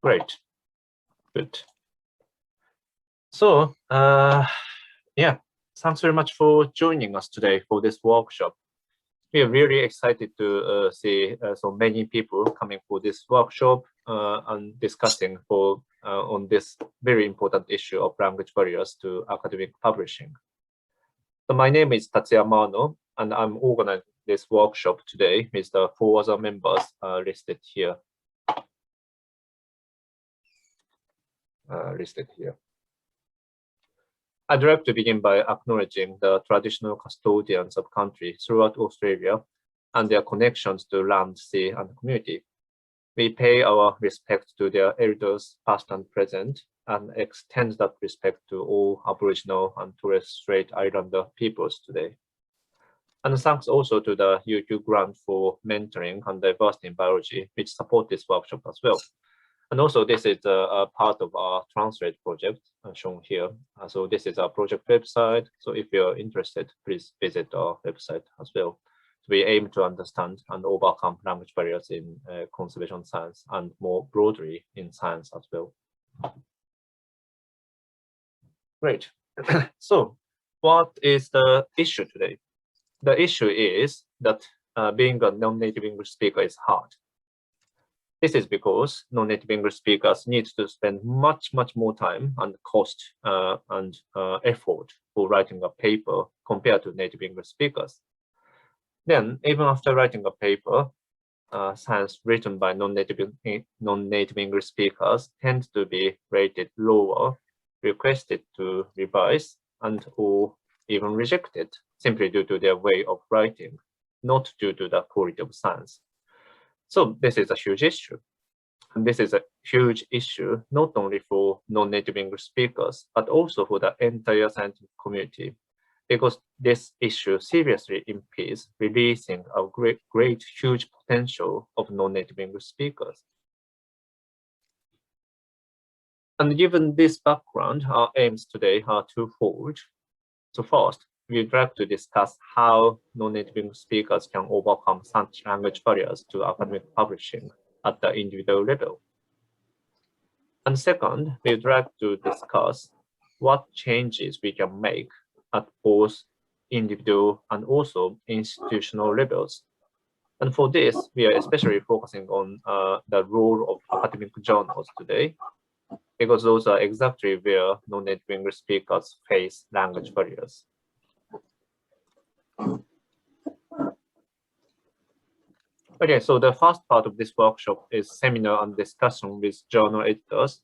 Great, good. So, yeah, thanks very much for joining us today for this workshop. We are really excited to see so many people coming for this workshop and discussing on this very important issue of language barriers to academic publishing. So my name is Tatsuya Mano, and I'm organizing this workshop today with the 4 other members listed here. I'd like to begin by acknowledging the traditional custodians of country throughout Australia and their connections to land, sea, and community. We pay our respect to their elders, past and present, and extend that respect to all Aboriginal and Torres Strait Islander peoples today. And thanks also to the UQ grant for mentoring and diversity in biology, which support this workshop as well. And also, this is a part of our Translate project shown here. So this is our project website. So if you're interested, please visit our website as well. So we aim to understand and overcome language barriers in conservation science and more broadly in science as well. Great. So what is the issue today? The issue is that being a non-native English speaker is hard. This is because non-native English speakers need to spend much more time and cost and effort for writing a paper compared to native English speakers. Then, even after writing a paper, science written by non-native English speakers tend to be rated lower, requested to revise, and or even rejected simply due to their way of writing, not due to the quality of science. So this is a huge issue. And this is a huge issue, not only for non-native English speakers, but also for the entire scientific community, because this issue seriously impedes releasing a great, huge potential of non-native English speakers. And given this background, our aims today are twofold. So first, we'd like to discuss how non-native English speakers can overcome such language barriers to academic publishing at the individual level. And second, we'd like to discuss what changes we can make at both individual and also institutional levels. And for this, we are especially focusing on the role of academic journals today, because those are exactly where non-native English speakers face language barriers. Okay, so the first part of this workshop is seminar and discussion with journal editors.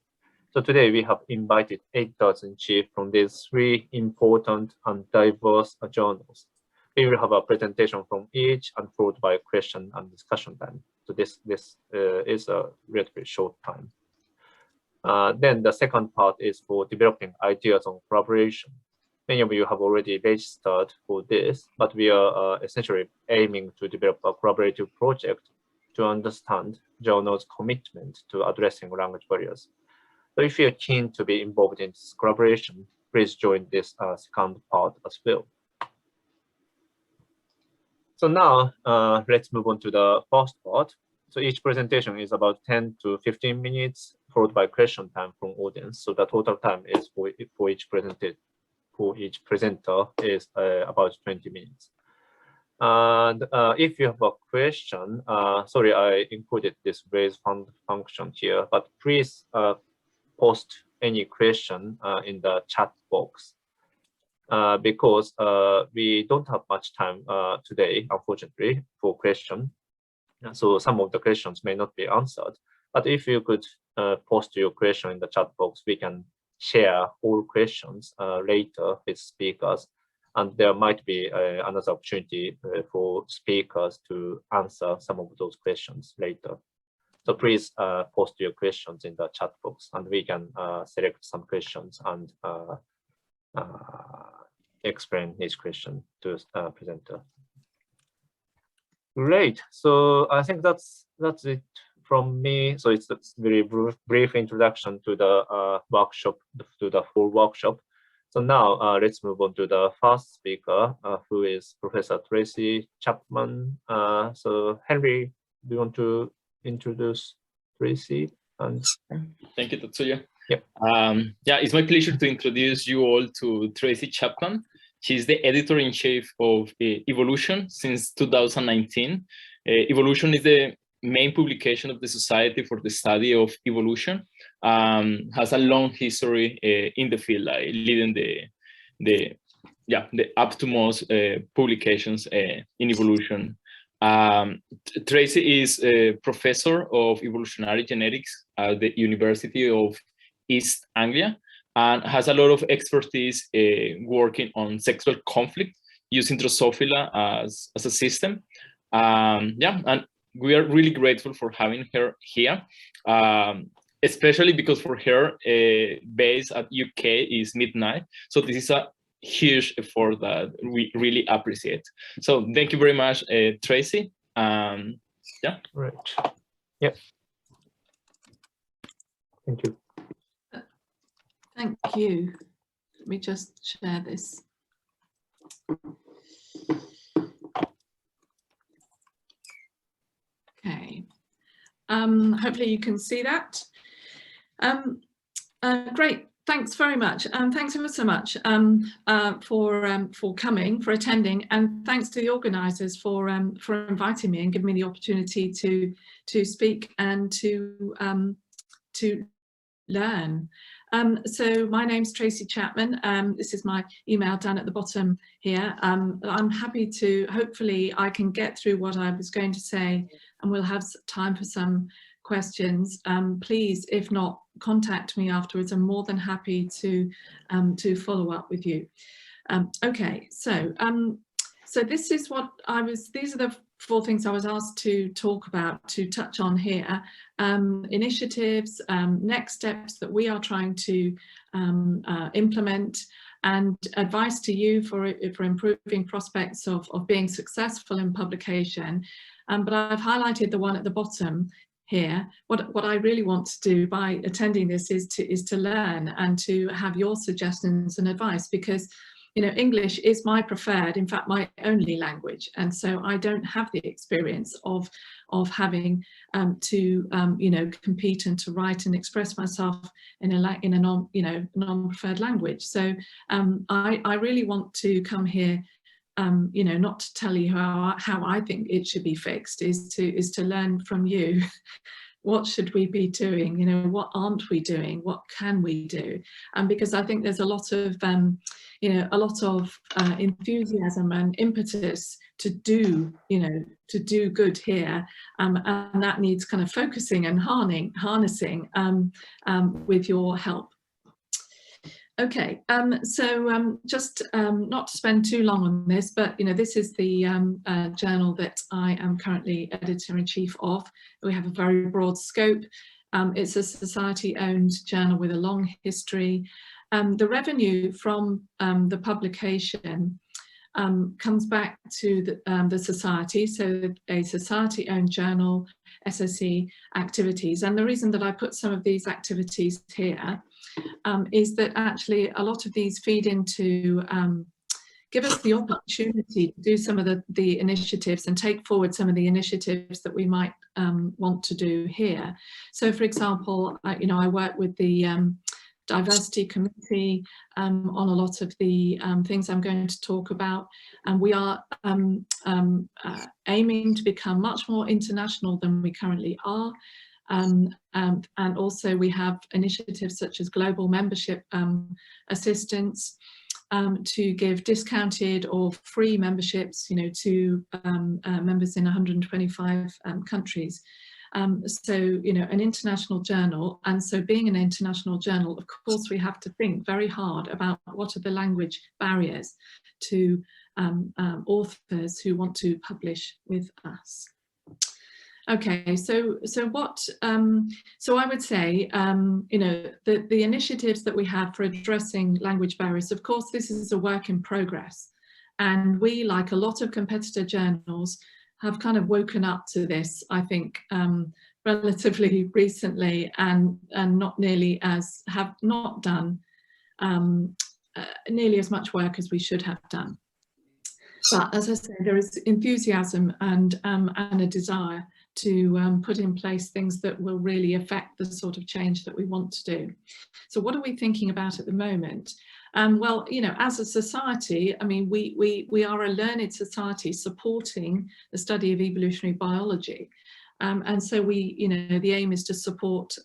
So today we have invited editors-in-chief from these 3 important and diverse journals. We will have a presentation from each and followed by a question and discussion time. So this is a relatively short time. Then the second part is for developing ideas on collaboration. Many of you have already registered for this, but we are essentially aiming to develop a collaborative project to understand journals' commitment to addressing language barriers. So if you're keen to be involved in this collaboration, please join this second part as well. So now let's move on to the first part. So each presentation is about 10 to 15 minutes, followed by question time from audience. So the total time is for each presenter is about 20 minutes. And if you have a question, sorry, I included this raise hand function here, but please post any question in the chat box because we don't have much time today, unfortunately, for question. So some of the questions may not be answered, but if you could post your question in the chat box, we can share all questions later with speakers, and there might be another opportunity for speakers to answer some of those questions later. So please post your questions in the chat box, and we can select some questions and explain each question to presenter. Great. So I think that's it from me. So it's a very brief introduction to the workshop, to the full workshop. So now let's move on to the first speaker, who is Professor Tracy Chapman. So Henry, do you want to introduce Tracy? And thank you, Tatsuya. Yep. Yeah, it's my pleasure to introduce you all to Tracy Chapman. She's the editor-in-chief of Evolution since 2019. Evolution is the main publication of the Society for the Study of Evolution. Has a long history in the field, like leading the up to most publications in evolution. Tracy is a professor of evolutionary genetics at the University of East Anglia and has a lot of expertise working on sexual conflict using Drosophila as a system. And we are really grateful for having her here, especially because for her, base at UK is midnight. So this is a huge effort that we really appreciate. So thank you very much, Tracy. Yeah. Right. Yep. Thank you. Thank you. Let me just share this. Okay. Hopefully you can see that. Great. Thanks very much. Thanks ever so much for coming, for attending, and thanks to the organisers for inviting me and giving me the opportunity to speak and to learn. So my name's Tracy Chapman. This is my email down at the bottom here. I'm happy to, hopefully I can get through what I was going to say, and we'll have time for some questions. Please, if not, contact me afterwards. I'm more than happy to follow up with you. Okay, so this is what these are the 4 things I was asked to talk about, to touch on here. Initiatives, next steps that we are trying to implement, and advice to you for improving prospects of being successful in publication. But I've highlighted the one at the bottom here. What I really want to do by attending this is to learn and to have your suggestions and advice, because English is my preferred, in fact my only language, and so I don't have the experience of having to compete and to write and express myself in a non-preferred language. So I really want to come here not to tell you how I think it should be fixed, is to learn from you. What should we be doing? What aren't we doing? What can we do? Because I think there's a lot of enthusiasm and impetus to do good here, and that needs kind of focusing and harnessing with your help. Okay, so just not to spend too long on this, but this is the journal that I am currently editor-in-chief of. We have a very broad scope. It's a society-owned journal with a long history. The revenue from the publication comes back to the society, so a society-owned journal, SSE activities. And the reason that I put some of these activities here is that actually a lot of these feed into, give us the opportunity to do some of the initiatives and take forward some of the initiatives that we might want to do here. So for example, I work with the Diversity Committee on a lot of the things I'm going to talk about, and we are aiming to become much more international than we currently are. And also we have initiatives such as global membership assistance to give discounted or free memberships, to members in 125 countries. So, an international journal, and so being an international journal, of course, we have to think very hard about what are the language barriers to authors who want to publish with us. Okay, so I would say, the initiatives that we have for addressing language barriers, of course, this is a work in progress. And we, like a lot of competitor journals, have kind of woken up to this, I think, relatively recently, and not nearly as, have not done nearly as much work as we should have done. But as I say, there is enthusiasm and a desire put in place things that will really affect the sort of change that we want to do. So what are we thinking about at the moment? Well, you know, as a society, I mean, we are a learned society supporting the study of evolutionary biology. And so you know, the aim is to support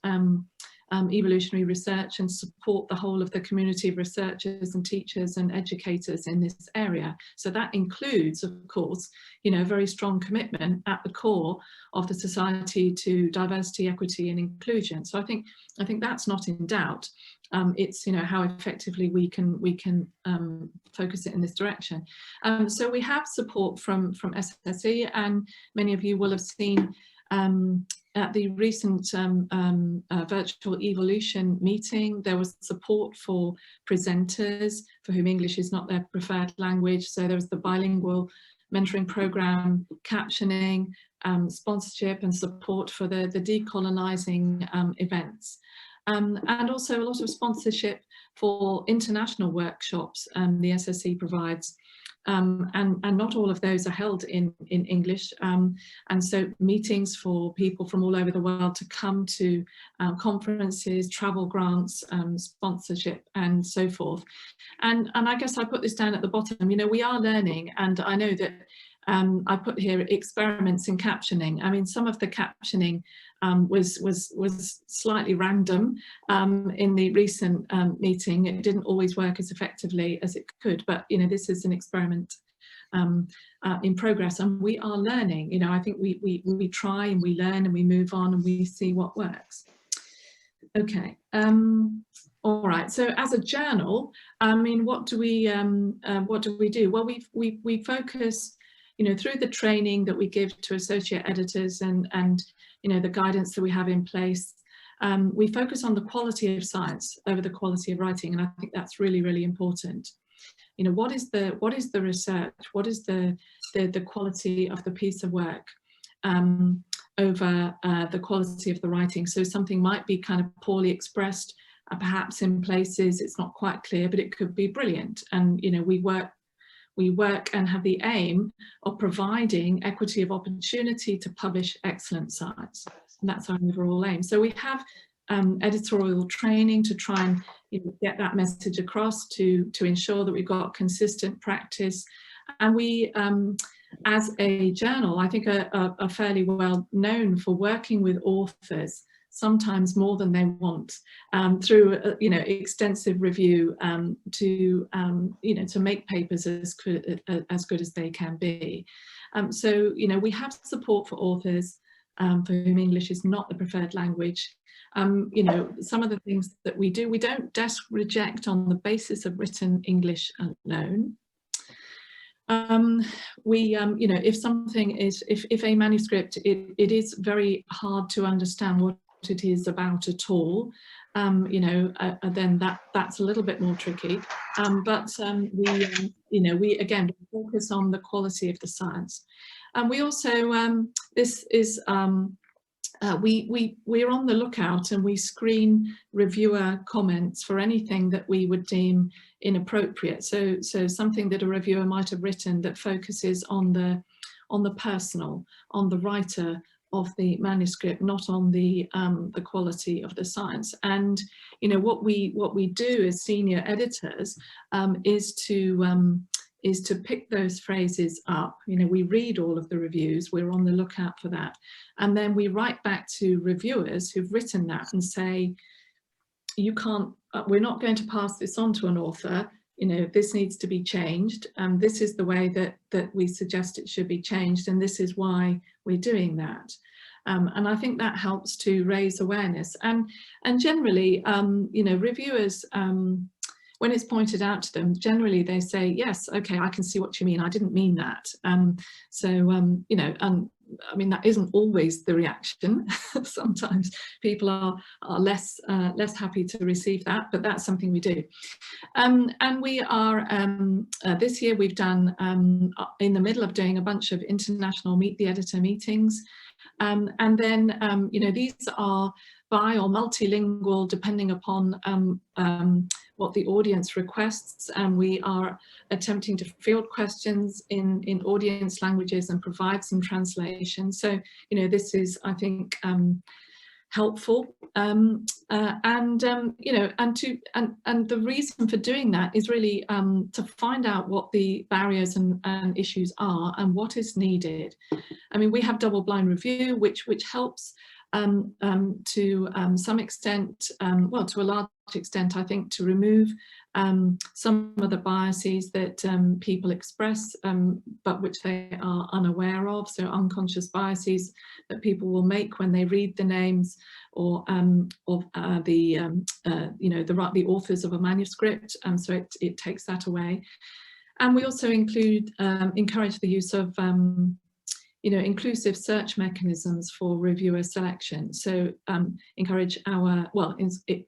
evolutionary research and support the whole of the community of researchers and teachers and educators in this area. So that includes, of course, you know, a very strong commitment at the core of the society to diversity, equity and inclusion. So I think that's not in doubt. It's, you know, how effectively we can focus it in this direction. So we have support from SSE, and many of you will have seen at the recent virtual evolution meeting, there was support for presenters for whom English is not their preferred language. So there was the bilingual mentoring program, captioning, sponsorship and support for the decolonizing events. And also a lot of sponsorship for international workshops the SSE provides. And not all of those are held in English, and so meetings for people from all over the world to come to conferences, travel grants, sponsorship and so forth. And I guess I put this down at the bottom, you know, we are learning, and I know that I put here experiments in captioning. I mean, some of the captioning was slightly random in the recent meeting. It didn't always work as effectively as it could, but you know, this is an experiment in progress, and we are learning. You know, I think we try and we learn and we move on and we see what works. Okay. All right. So as a journal, I mean, what do we do? Well, we focus, you know, through the training that we give to associate editors and you know, the guidance that we have in place, we focus on the quality of science over the quality of writing, and I think that's really, really important. You know, what is the research? What is the quality of the piece of work over the quality of the writing? So something might be kind of poorly expressed, perhaps in places it's not quite clear, but it could be brilliant. And you know, we work and have the aim of providing equity of opportunity to publish excellent science, and that's our overall aim. So we have editorial training to try and, you know, get that message across, to ensure that we've got consistent practice. And we, as a journal, I think are fairly well known for working with authors, sometimes more than they want, through you know, extensive review to you know, to make papers as good as they can be. So you know, we have support for authors for whom English is not the preferred language. You know, some of the things that we do, we don't desk reject on the basis of written English alone. You know, if something is, if a manuscript, it is very hard to understand what it is about at all, you know, then that's a little bit more tricky. But you know, we again focus on the quality of the science. And we also, this is, we're on the lookout, and we screen reviewer comments for anything that we would deem inappropriate. So something that a reviewer might have written that focuses on the personal, on the writer of the manuscript, not on the quality of the science. And you know, what we do as senior editors is to pick those phrases up. You know, we read all of the reviews, we're on the lookout for that, and then we write back to reviewers who've written that and say, you can't, we're not going to pass this on to an author, you know, this needs to be changed, and this is the way that we suggest it should be changed, and this is why we're doing that. And I think that helps to raise awareness. And generally, you know, reviewers, when it's pointed out to them, generally they say, yes, okay, I can see what you mean, I didn't mean that. You know, I mean, that isn't always the reaction. Sometimes people are less happy to receive that, but that's something we do. And we are, this year we've done, in the middle of doing a bunch of international Meet the Editor meetings. And then, you know, these are bi or multilingual, depending upon what the audience requests, and we are attempting to field questions in audience languages and provide some translation. So, you know, this is, I think, helpful, you know, and the reason for doing that is really to find out what the barriers and issues are and what is needed. I mean, we have double-blind review, which helps to some extent, well, to a large extent, I think, to remove some of the biases that people express, but which they are unaware of. So unconscious biases that people will make when they read the names or of you know, the authors of a manuscript. So it takes that away. And we also encourage the use of you know, inclusive search mechanisms for reviewer selection. So encourage our, well,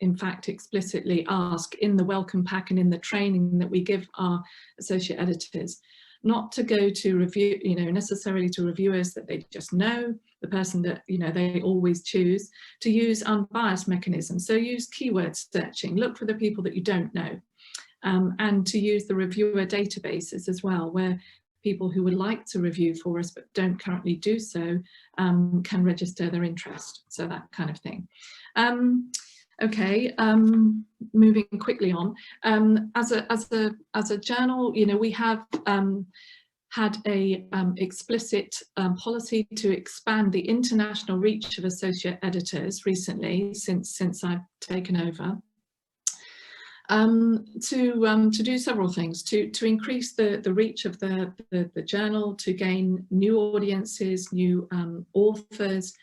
in fact, explicitly ask in the welcome pack and in the training that we give our associate editors, not to go to review, you know, necessarily to reviewers that they just know, the person that, you know, they always choose, to use unbiased mechanisms. So use keyword searching, look for the people that you don't know, and to use the reviewer databases as well, where people who would like to review for us but don't currently do so can register their interest. So that kind of thing. Okay, moving quickly on. As a journal, you know, we have had a explicit policy to expand the international reach of associate editors recently, since I've taken over. To do several things, to increase the reach of the journal, to gain new audiences, new authors,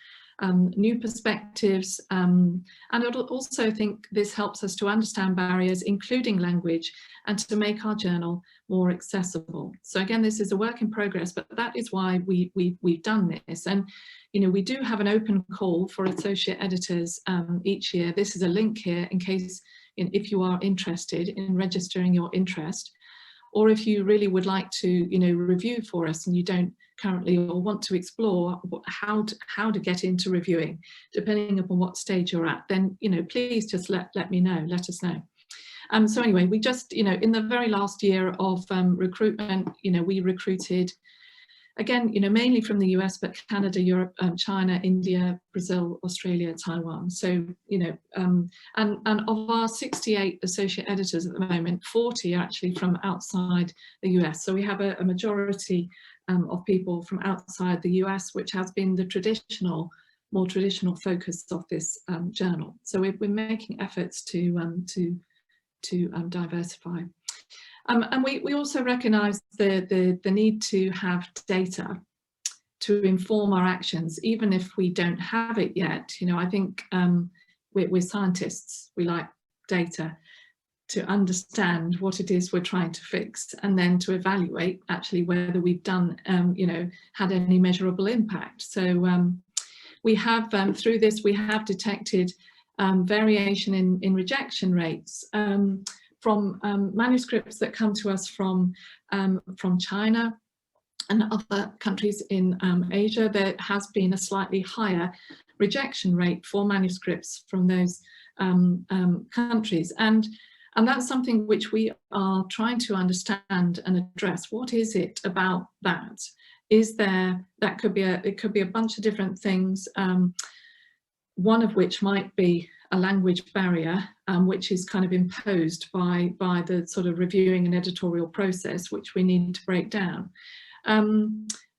new perspectives, and I also think this helps us to understand barriers, including language, and to make our journal more accessible. So again, this is a work in progress, but that is why we've done this. And you know, we do have an open call for associate editors each year. This is a link here in case, if you are interested in registering your interest, or if you really would like to, you know, review for us and you don't currently or want to explore how to get into reviewing, depending upon what stage you're at, then, you know, please just let me know, let us know. So anyway, we just, you know, in the very last year of recruitment, you know, we recruited, again, you know, mainly from the US, but Canada, Europe, China, India, Brazil, Australia, Taiwan. So, you know, and of our 68 associate editors at the moment, 40 are actually from outside the US. So we have a majority of people from outside the US, which has been the more traditional focus of this journal. So we're making efforts to diversify. And we also recognise the need to have data to inform our actions, even if we don't have it yet. You know, I think we're scientists, we like data to understand what it is we're trying to fix, and then to evaluate actually whether we've done, you know, had any measurable impact. So we have, through this, we have detected variation in rejection rates from manuscripts that come to us from China and other countries in Asia. There has been a slightly higher rejection rate for manuscripts from those countries, and that's something which we are trying to understand and address. What is it about that? Is there, that could be it could be a bunch of different things, one of which might be a language barrier, which is kind of imposed by the sort of reviewing and editorial process, which we need to break down.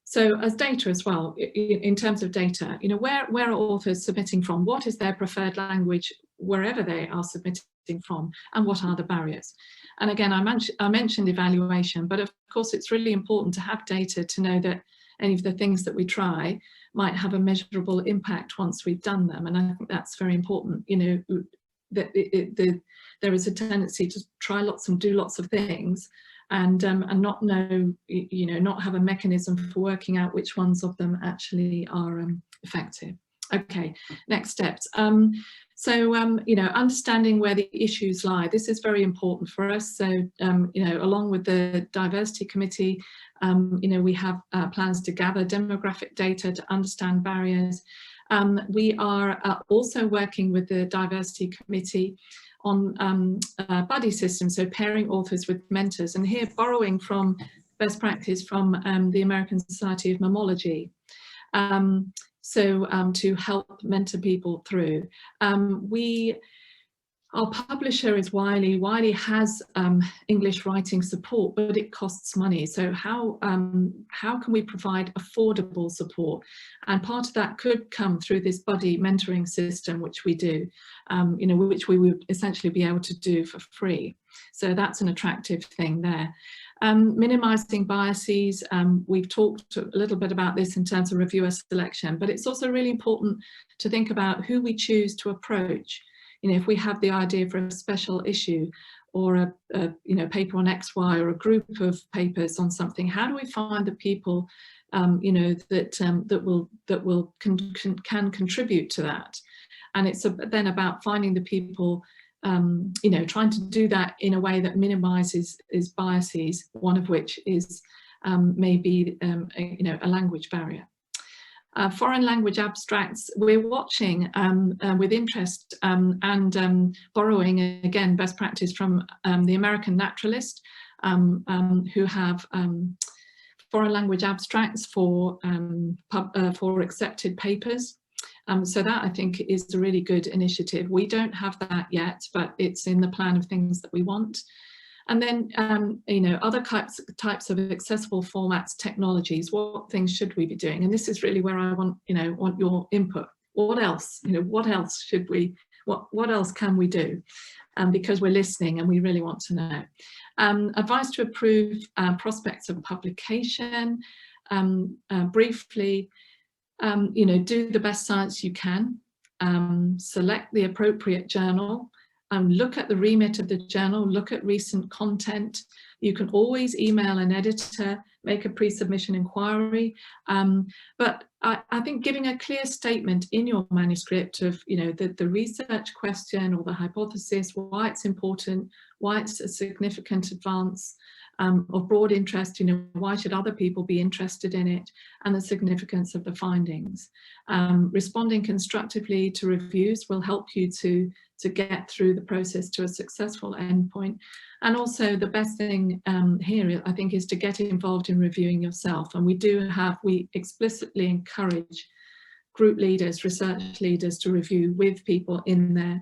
So as data as well, in terms of data, you know, where are authors submitting from? What is their preferred language wherever they are submitting from, and what are the barriers? And again, I mentioned evaluation, but of course it's really important to have data to know that any of the things that we try might have a measurable impact once we've done them. And I think that's very important. You know, that there is a tendency to try lots and do lots of things, and not know, you know, not have a mechanism for working out which ones of them actually are effective. Okay, next steps. You know, understanding where the issues lie. This is very important for us. So, you know, along with the diversity committee, you know, we have plans to gather demographic data to understand barriers. We are also working with the diversity committee on buddy systems, so pairing authors with mentors, and here borrowing from best practice from the American Society of Mammology. To help mentor people through. Our publisher is Wiley. Wiley has English writing support, but it costs money. So how can we provide affordable support? And part of that could come through this buddy mentoring system, which we do, which we would essentially be able to do for free. So that's an attractive thing there. Minimizing biases, we've talked a little bit about this in terms of reviewer selection, but it's also really important to think about who we choose to approach. If we have the idea for a special issue or a paper on XY or a group of papers on something, how do we find the people that can contribute to that? And it's then about finding the people, trying to do that in a way that minimizes biases, one of which is maybe a language barrier. Foreign language abstracts, we're watching with interest and borrowing, again, best practice from the American naturalist, who have foreign language abstracts for accepted papers. So that, I think, is a really good initiative. We don't have that yet, but it's in the plan of things that we want. And then, other types of accessible formats, technologies, what things should we be doing? And this is really where I want your input. What else? What else should we, what else can we do? Because we're listening and we really want to know. Advice to improve prospects of publication. Briefly, do the best science you can. Select the appropriate journal. Look at the remit of the journal, look at recent content. You can always email an editor, make a pre-submission inquiry. But I think giving a clear statement in your manuscript of, the research question or the hypothesis, why it's important, why it's a significant advance of broad interest, why should other people be interested in it, and the significance of the findings. Responding constructively to reviews will help you to get through the process to a successful endpoint. And also the best thing here, I think, is to get involved in reviewing yourself. And we explicitly encourage group leaders, research leaders to review with people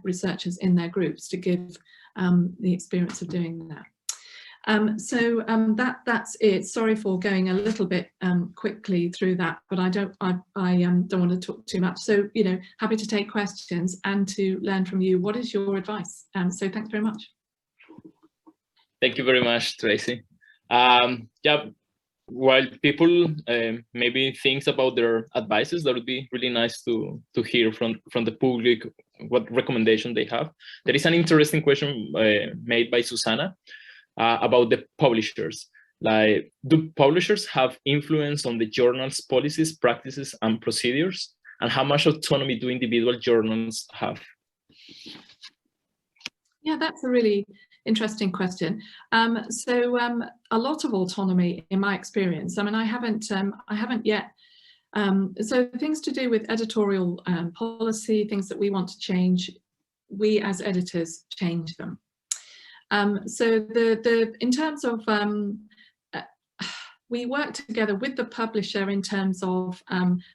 researchers in their groups to give the experience of doing that. That's it. Sorry for going a little bit quickly through that, but I don't want to talk too much. So, happy to take questions and to learn from you. What is your advice? So thanks very much. Thank you very much, Tracy. While people maybe think about their advices, that would be really nice to hear from the public what recommendation they have. There is an interesting question made by Susanna about the publishers. Like, do publishers have influence on the journal's policies, practices, and procedures? And how much autonomy do individual journals have? Yeah, that's a really interesting question. A lot of autonomy in my experience. I mean, I haven't yet. So things to do with editorial policy, things that we want to change, we as editors change them. In terms of, we work together with the publisher in terms of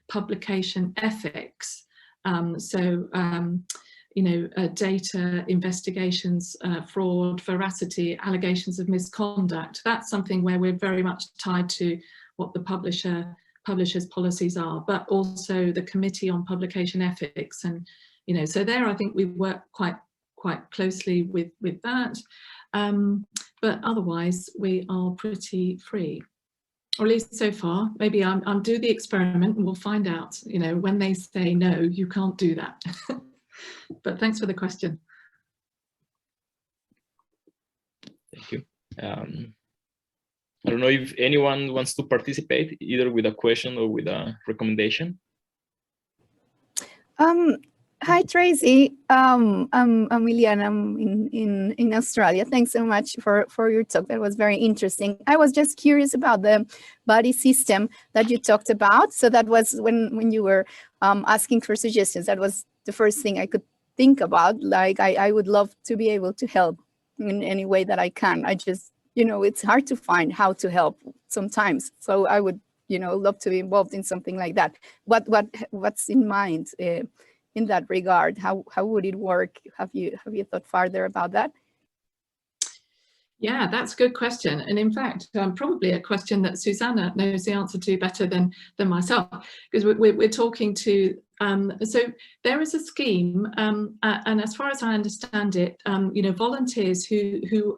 publication ethics. Data, investigations, fraud, veracity, allegations of misconduct. That's something where we're very much tied to what the publisher's policies are, but also the Committee on Publication Ethics. And, so there I think we work quite closely with that. But otherwise we are pretty free, or at least so far. Maybe I'll do the experiment and we'll find out, when they say no, you can't do that. But thanks for the question. Thank you. I don't know if anyone wants to participate, either with a question or with a recommendation. Hi, Tracy. I'm Liliana. I'm in Australia. Thanks so much for your talk. That was very interesting. I was just curious about the buddy system that you talked about. So that was when you were asking for suggestions. That was the first thing I could think about, like, I would love to be able to help in any way that I can. I just, it's hard to find how to help sometimes. So I would, love to be involved in something like that. What's in mind in that regard? How would it work? Have you thought further about that? Yeah, that's a good question. And in fact, probably a question that Susanna knows the answer to better than myself, because we're talking to, so there is a scheme, and as far as I understand it, volunteers who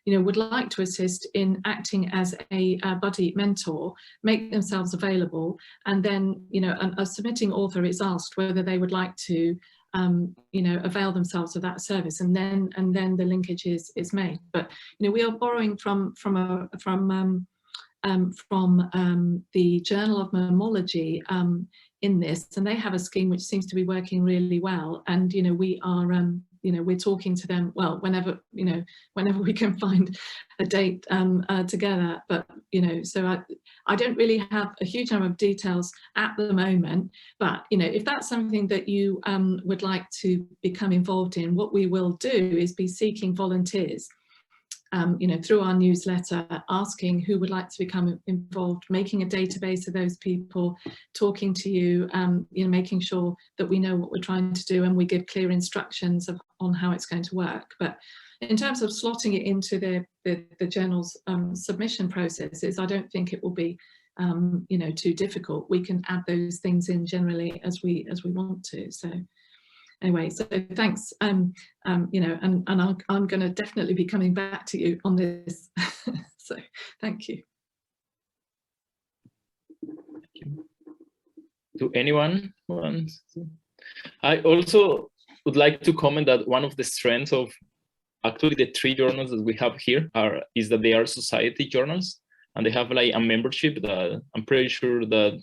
would like to assist in acting as a buddy mentor make themselves available, and then, a submitting author is asked whether they would like to avail themselves of that service, and then the linkage is made. But we are borrowing from the Journal of Mammalogy in this, and they have a scheme which seems to be working really well. And we are we're talking to them, well, whenever we can find a date together. But so I don't really have a huge number of details at the moment, but if that's something that you would like to become involved in, what we will do is be seeking volunteers through our newsletter, asking who would like to become involved, making a database of those people, talking to you, making sure that we know what we're trying to do, and we give clear instructions on how it's going to work. But in terms of slotting it into the journal's submission processes, I don't think it will be too difficult. We can add those things in generally as we want to. So anyway, so thanks, and I'm going to definitely be coming back to you on this. So thank you. To anyone? I also would like to comment that one of the strengths of actually the 3 journals that we have here is that they are society journals, and they have like a membership that I'm pretty sure that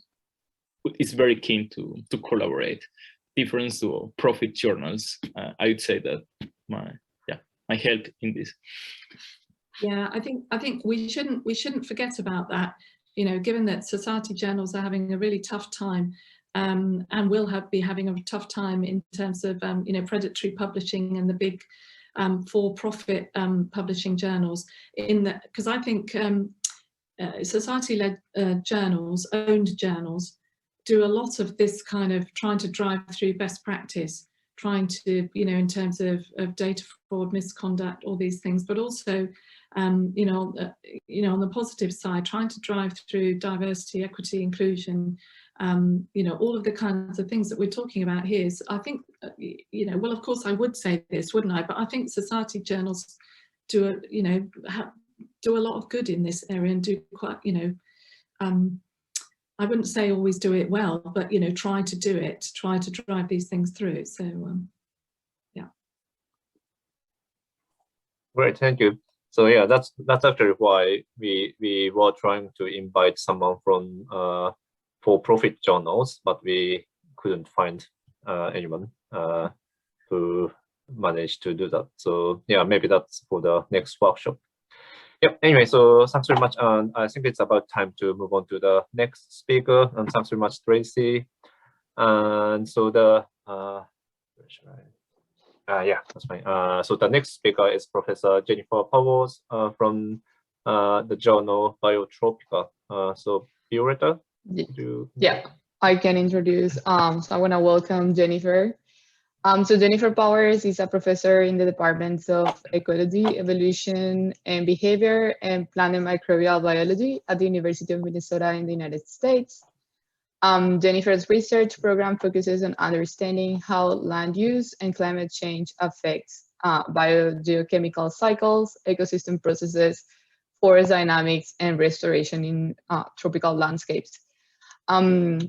is very keen to collaborate. Difference to profit journals, I would say that my help in this. Yeah, I think we shouldn't forget about that. Given that society journals are having a really tough time, and will be having a tough time in terms of predatory publishing and the big for-profit publishing journals. Because I think society-led journals, owned journals, do a lot of this kind of trying to drive through best practice, trying to, in terms of data fraud, misconduct, all these things, but also, on the positive side, trying to drive through diversity, equity, inclusion, all of the kinds of things that we're talking about here. So I think, well, of course I would say this, wouldn't I? But I think society journals do a lot of good in this area, and do quite, I wouldn't say always do it well, but try to do it, try to drive these things through. So yeah. Great, thank you. So yeah, that's actually why we were trying to invite someone from for-profit journals, but we couldn't find anyone who managed to do that. So yeah, maybe that's for the next workshop. Yep. Anyway, so thanks very much, and I think it's about time to move on to the next speaker. And thanks very much, Tracy. And so yeah, that's fine. So the next speaker is Professor Jennifer Powers from the journal Biotropica. So Violeta, yeah, I can introduce. So I want to welcome Jennifer. So Jennifer Powers is a professor in the departments of ecology, evolution, and behavior, and plant and microbial biology at the University of Minnesota in the United States. Jennifer's research program focuses on understanding how land use and climate change affects biogeochemical cycles, ecosystem processes, forest dynamics, and restoration in tropical landscapes.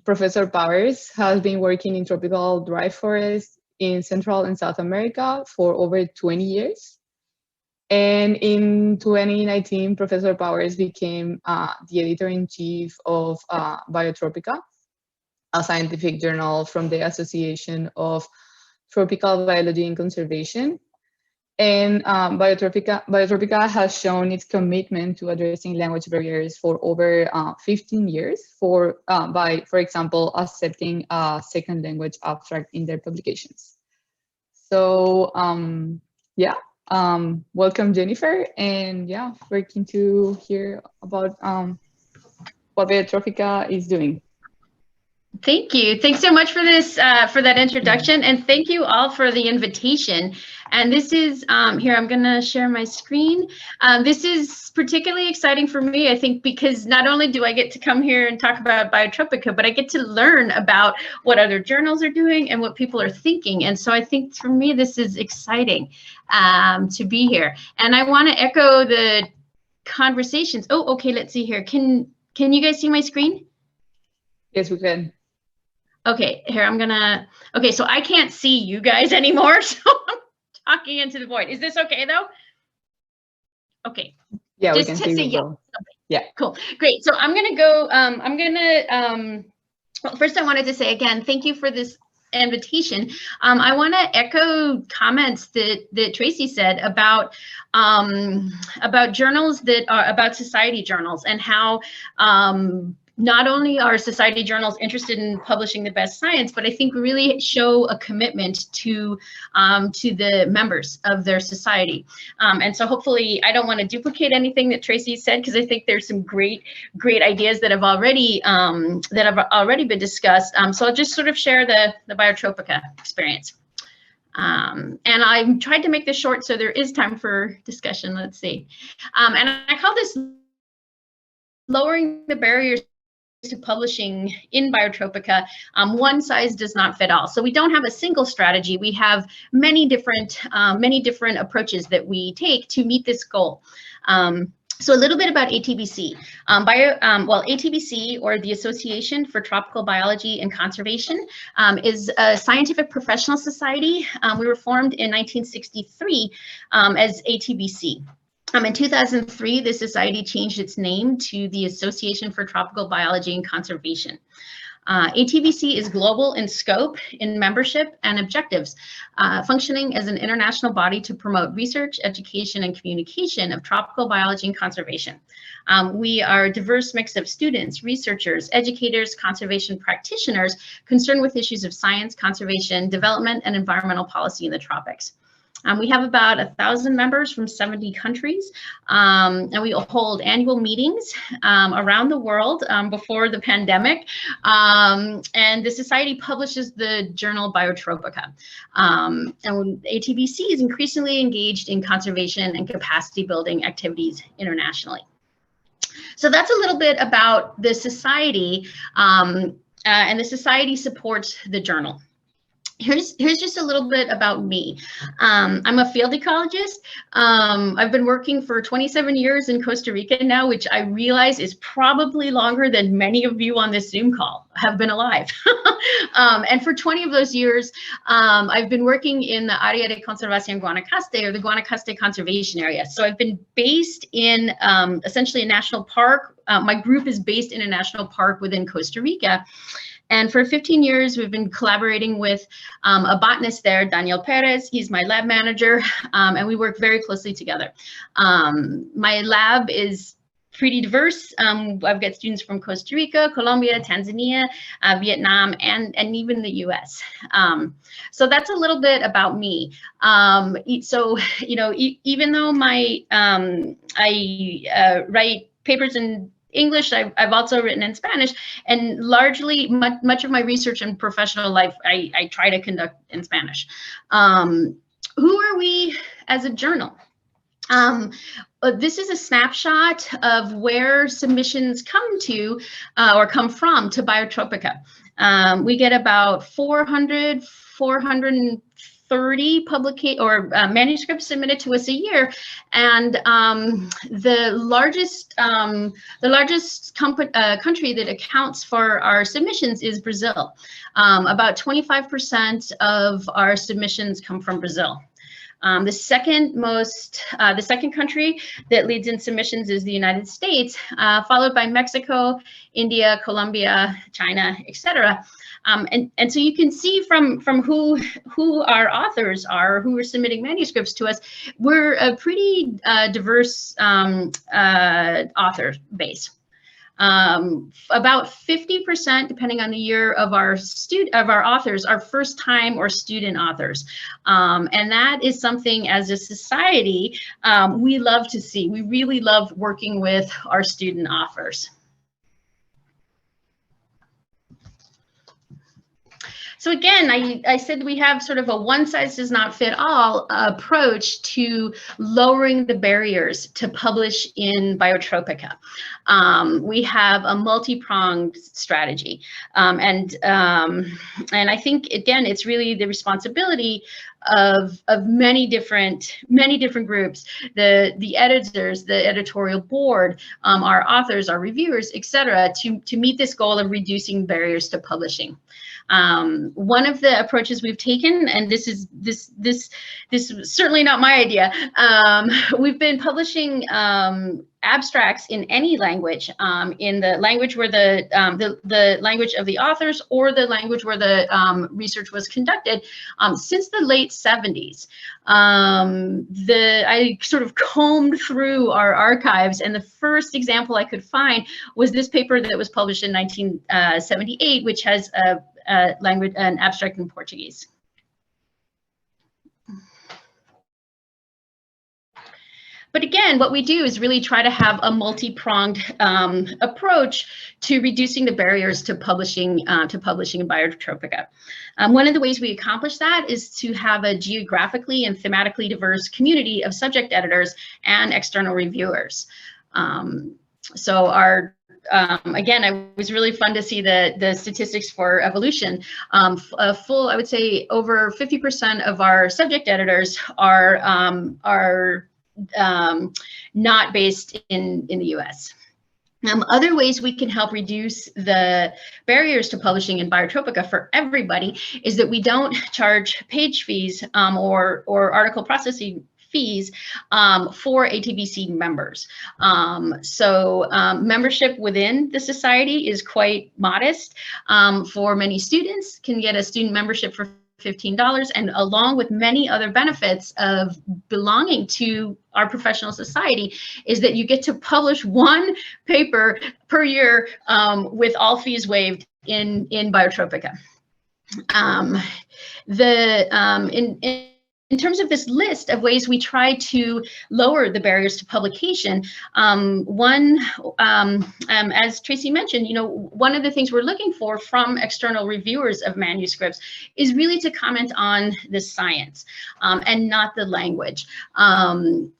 Professor Powers has been working in tropical dry forests in Central and South America for over 20 years. And in 2019, Professor Powers became the editor-in-chief of Biotropica, a scientific journal from the Association of Tropical Biology and Conservation. And Biotropica has shown its commitment to addressing language barriers for over 15 years by, for example, accepting a second language abstract in their publications. So yeah, welcome Jennifer, and yeah, we're keen to hear about what Biotrophica is doing. Thank you. Thanks so much for this, for that introduction, and thank you all for the invitation. And this is, here, I'm gonna share my screen. This is particularly exciting for me, I think, because not only do I get to come here and talk about Biotrophica, but I get to learn about what other journals are doing and what people are thinking. And so I think for me, this is exciting to be here. And I wanna echo the conversations. Oh, okay, let's see here. Can you guys see my screen? Yes, we can. Okay, here I'm gonna, okay, so I can't see you guys anymore, so I'm talking into the void. Is this okay though? Okay. Yeah, just we can see you yes. well. Yeah. Cool, great. So I'm gonna go, well, first I wanted to say again, thank you for this invitation. I wanna echo comments that Tracy said about journals that are about society journals, and how not only are society journals interested in publishing the best science, but I think really show a commitment to the members of their society. And so hopefully, I don't want to duplicate anything that Tracy said, because I think there's some great ideas that have already been discussed. So I'll just sort of share the Biotrophica experience. And I've tried to make this short, so there is time for discussion. Let's see. And I call this lowering the barriers to publishing in Biotrophica. One size does not fit all. So we don't have a single strategy. We have many different approaches that we take to meet this goal. So a little bit about ATBC. Well, ATBC, or the Association for Tropical Biology and Conservation, is a scientific professional society. We were formed in 1963 as ATBC. In 2003, the society changed its name to the Association for Tropical Biology and Conservation. ATBC is global in scope, in membership and objectives, functioning as an international body to promote research, education, and communication of tropical biology and conservation. We are a diverse mix of students, researchers, educators, conservation practitioners concerned with issues of science, conservation, development, and environmental policy in the tropics. We have about 1,000 members from 70 countries, and we hold annual meetings around the world before the pandemic. And the society publishes the journal Biotrophica. And ATBC is increasingly engaged in conservation and capacity building activities internationally. So that's a little bit about the society, and the society supports the journal. Here's just a little bit about me. I'm a field ecologist. I've been working for 27 years in Costa Rica now, which I realize is probably longer than many of you on this Zoom call have been alive. And for 20 of those years, I've been working in the Área de Conservación Guanacaste, or the Guanacaste Conservation Area. So I've been based in essentially a national park. My group is based in a national park within Costa Rica. And for 15 years, we've been collaborating with a botanist there, Daniel Perez. He's my lab manager, and we work very closely together. My lab is pretty diverse. I've got students from Costa Rica, Colombia, Tanzania, Vietnam, and even the US. So that's a little bit about me. So, you know, even though I write papers in English, I've also written in Spanish, and largely much of my research and professional life I try to conduct in Spanish. Who are we as a journal? This is a snapshot of where submissions come to or come from to Biotrophica. We get about 430 manuscripts submitted to us a year, and the largest country that accounts for our submissions is Brazil. About 25% of our submissions come from Brazil. The second country that leads in submissions is the United States, followed by Mexico, India, Colombia, China, etc. And so you can see from who our authors are, who are submitting manuscripts to us, we're a pretty diverse author base. About 50%, depending on the year, of our authors are first-time or student authors, and that is something as a society we love to see. We really love working with our student authors. So again, I said we have sort of a one-size-does-not-fit-all approach to lowering the barriers to publish in Biotropica. We have a multi-pronged strategy, and I think again it's really the responsibility of many different groups, the editors, the editorial board, our authors, our reviewers, etc., to meet this goal of reducing barriers to publishing. One of the approaches we've taken, and this is certainly not my idea, we've been publishing abstracts in any language, in the language where the language of the authors or the language where the research was conducted, since the late 70s. I sort of combed through our archives, and the first example I could find was this paper that was published in 1978, which has an abstract in Portuguese. But again, what we do is really try to have a multi-pronged approach to reducing the barriers to publishing in Biotropica. One of the ways we accomplish that is to have a geographically and thematically diverse community of subject editors and external reviewers. So our again, it was really fun to see the statistics for evolution. I would say over 50% of our subject editors are not based in the US. Other ways we can help reduce the barriers to publishing in Biotropica for everybody is that we don't charge page fees or article processing fees for ATBC members. So membership within the society is quite modest. For many students, can get a student membership for $15, and along with many other benefits of belonging to our professional society is that you get to publish one paper per year with all fees waived in Biotropica. In terms of this list of ways we try to lower the barriers to publication, as Tracy mentioned, one of the things we're looking for from external reviewers of manuscripts is really to comment on the science and not the language.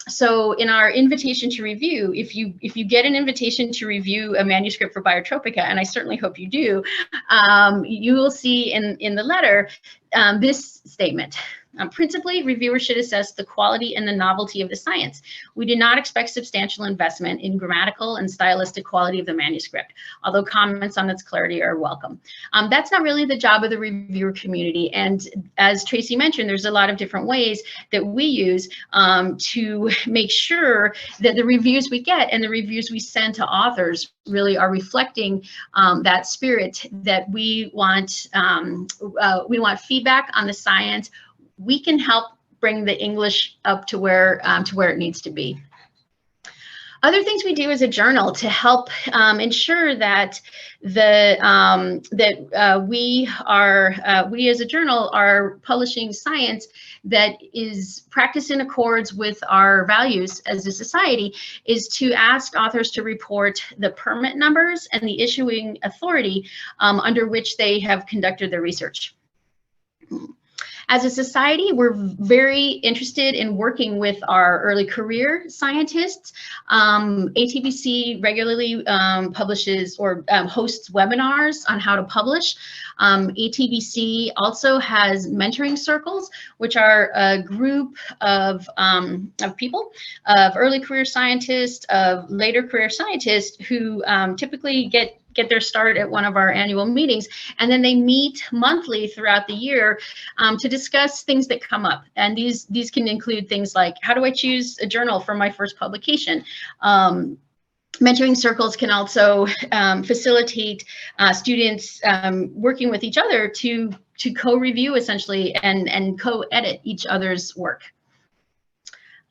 So in our invitation to review, if you get an invitation to review a manuscript for Biotropica, and I certainly hope you do, you will see in the letter this statement. Principally, reviewers should assess the quality and the novelty of the science. We do not expect substantial investment in grammatical and stylistic quality of the manuscript, although comments on its clarity are welcome. That's not really the job of the reviewer community. And as Tracy mentioned, there's a lot of different ways that we use to make sure that the reviews we get and the reviews we send to authors really are reflecting that spirit that we want. We want feedback on the science. We can help bring the English up to where it needs to be. Other things we do as a journal to help ensure that we as a journal are publishing science that is practiced in accords with our values as a society is to ask authors to report the permit numbers and the issuing authority under which they have conducted their research. As a society, we're very interested in working with our early career scientists. ATBC regularly publishes or hosts webinars on how to publish. ATBC also has mentoring circles, which are a group of people, of early career scientists, of later career scientists who typically get their start at one of our annual meetings, and then they meet monthly throughout the year to discuss things that come up. And these can include things like, how do I choose a journal for my first publication? Mentoring circles can also facilitate students working with each other to co-review essentially and co-edit each other's work.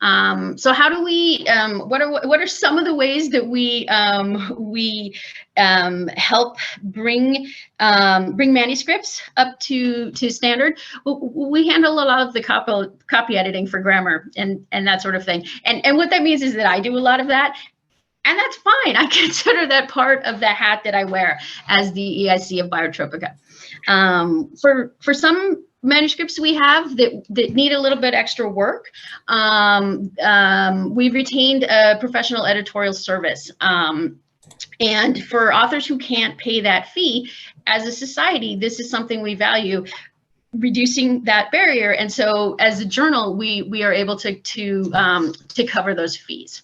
So how do we, what are some of the ways that we help bring manuscripts up to standard? We handle a lot of the copy editing for grammar and that sort of thing. And what that means is that I do a lot of that. And that's fine. I consider that part of the hat that I wear as the EIC of Biotropica. For some manuscripts we have that need a little bit extra work, we've retained a professional editorial service. And for authors who can't pay that fee, as a society, this is something we value, reducing that barrier. And so as a journal, we are able to cover those fees.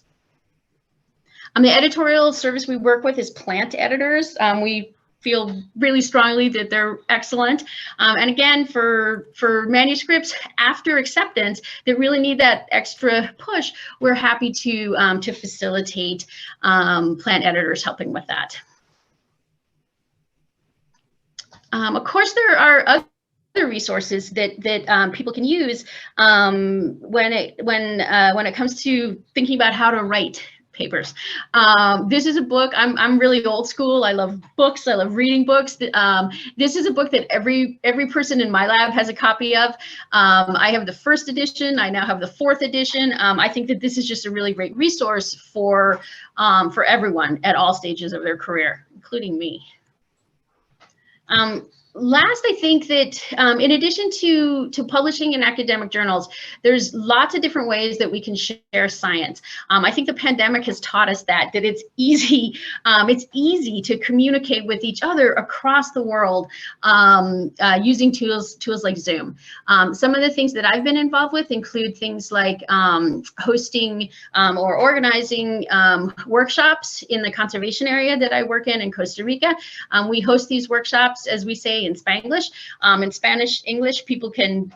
The editorial service we work with is plant editors. We feel really strongly that they're excellent. And again, for manuscripts after acceptance that really need that extra push, we're happy to facilitate plant editors helping with that. Of course, there are other resources that people can use when it comes to thinking about how to write papers. This is a book. I'm really old school. I love books. I love reading books. This is a book that every person in my lab has a copy of. I have the first edition. I now have the 4th edition. I think that this is just a really great resource for everyone at all stages of their career, including me. Last, I think that in addition to publishing in academic journals, there's lots of different ways that we can share science. I think the pandemic has taught us that it's easy to communicate with each other across the world using tools like Zoom. Some of the things that I've been involved with include things like hosting or organizing workshops in the conservation area that I work in Costa Rica. We host these workshops, as we say, in Spanglish. In Spanish, English, people can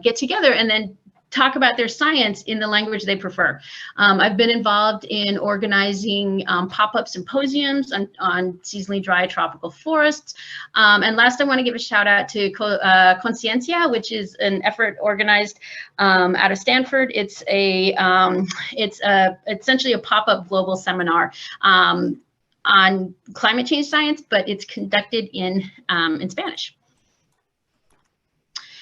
get together and then talk about their science in the language they prefer. I've been involved in organizing pop-up symposiums on seasonally dry tropical forests. And last, I want to give a shout out to Conciencia, which is an effort organized out of Stanford. It's essentially a pop-up global seminar on climate change science, but it's conducted in Spanish.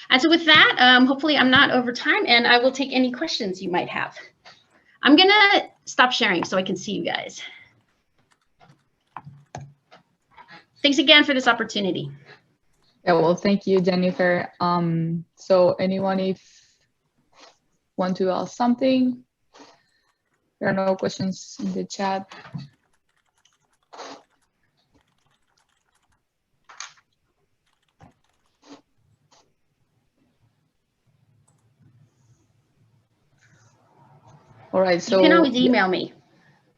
And so with that, hopefully I'm not over time, and I will take any questions you might have. I'm gonna stop sharing so I can see you guys. Thanks again for this opportunity. Yeah, well, thank you, Jennifer. So anyone if want to ask something? There are no questions in the chat. All right, so you can always email me.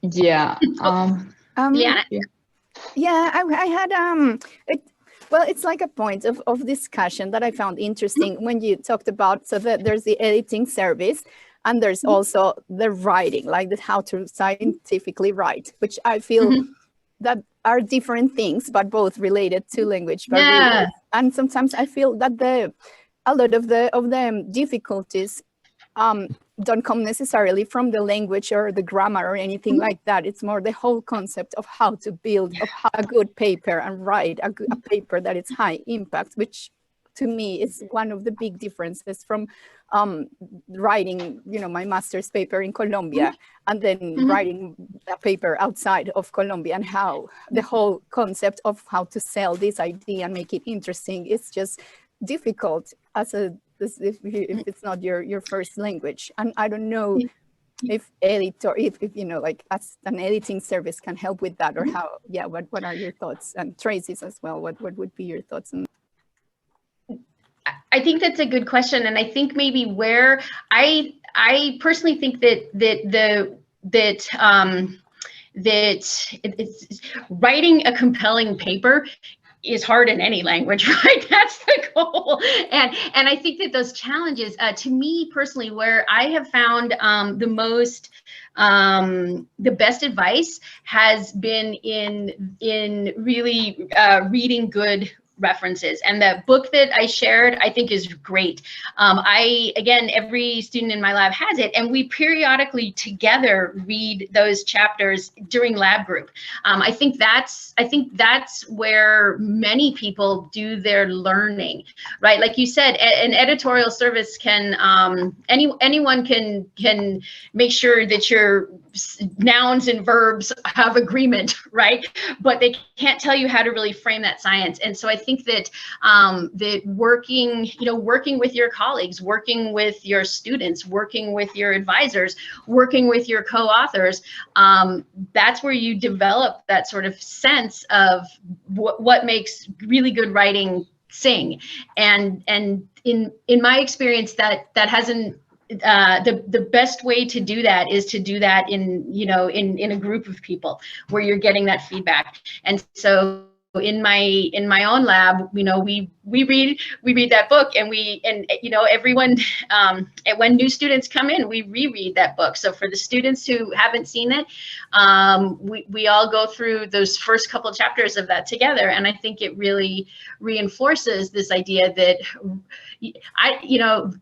Yeah. Yeah. Yeah, I had well, it's like a point of discussion that I found interesting when you talked about, so that there's the editing service and there's also the writing, like how to scientifically write, which I feel that are different things, but both related to language barriers. Yeah. And sometimes I feel that a lot of the difficulties don't come necessarily from the language or the grammar or anything like that. It's more the whole concept of how to build a good paper and write a paper that is high impact, which to me is one of the big differences from writing, my master's paper in Colombia and then writing a paper outside of Colombia, and how the whole concept of how to sell this idea and make it interesting is just difficult if it's not your first language. And I don't know if like as an editing service can help with that, or how. Yeah, what are your thoughts? And Tracy's as well, what would be your thoughts on that? I think that's a good question, and I think maybe where I personally think that it's writing a compelling paper is hard in any language, right? That's the goal. And I think that those challenges, to me personally, where I have found the best advice has been in really reading good references. And the book that I shared, I think is great. Again, every student in my lab has it, and we periodically together read those chapters during lab group. I think that's where many people do their learning, right? Like you said, an editorial service can, anyone can make sure that your nouns and verbs have agreement, right? But they can't tell you how to really frame that science. And so I think that that working with your colleagues, working with your students, working with your advisors, working with your co-authors, that's where you develop that sort of sense of what makes really good writing sing. And in my experience, that hasn't, the best way to do that is to do that in a group of people where you're getting that feedback. And so in my own lab, we read that book, and everyone, when new students come in, we reread that book. So for the students who haven't seen it, we all go through those first couple of chapters of that together, and I think it really reinforces this idea that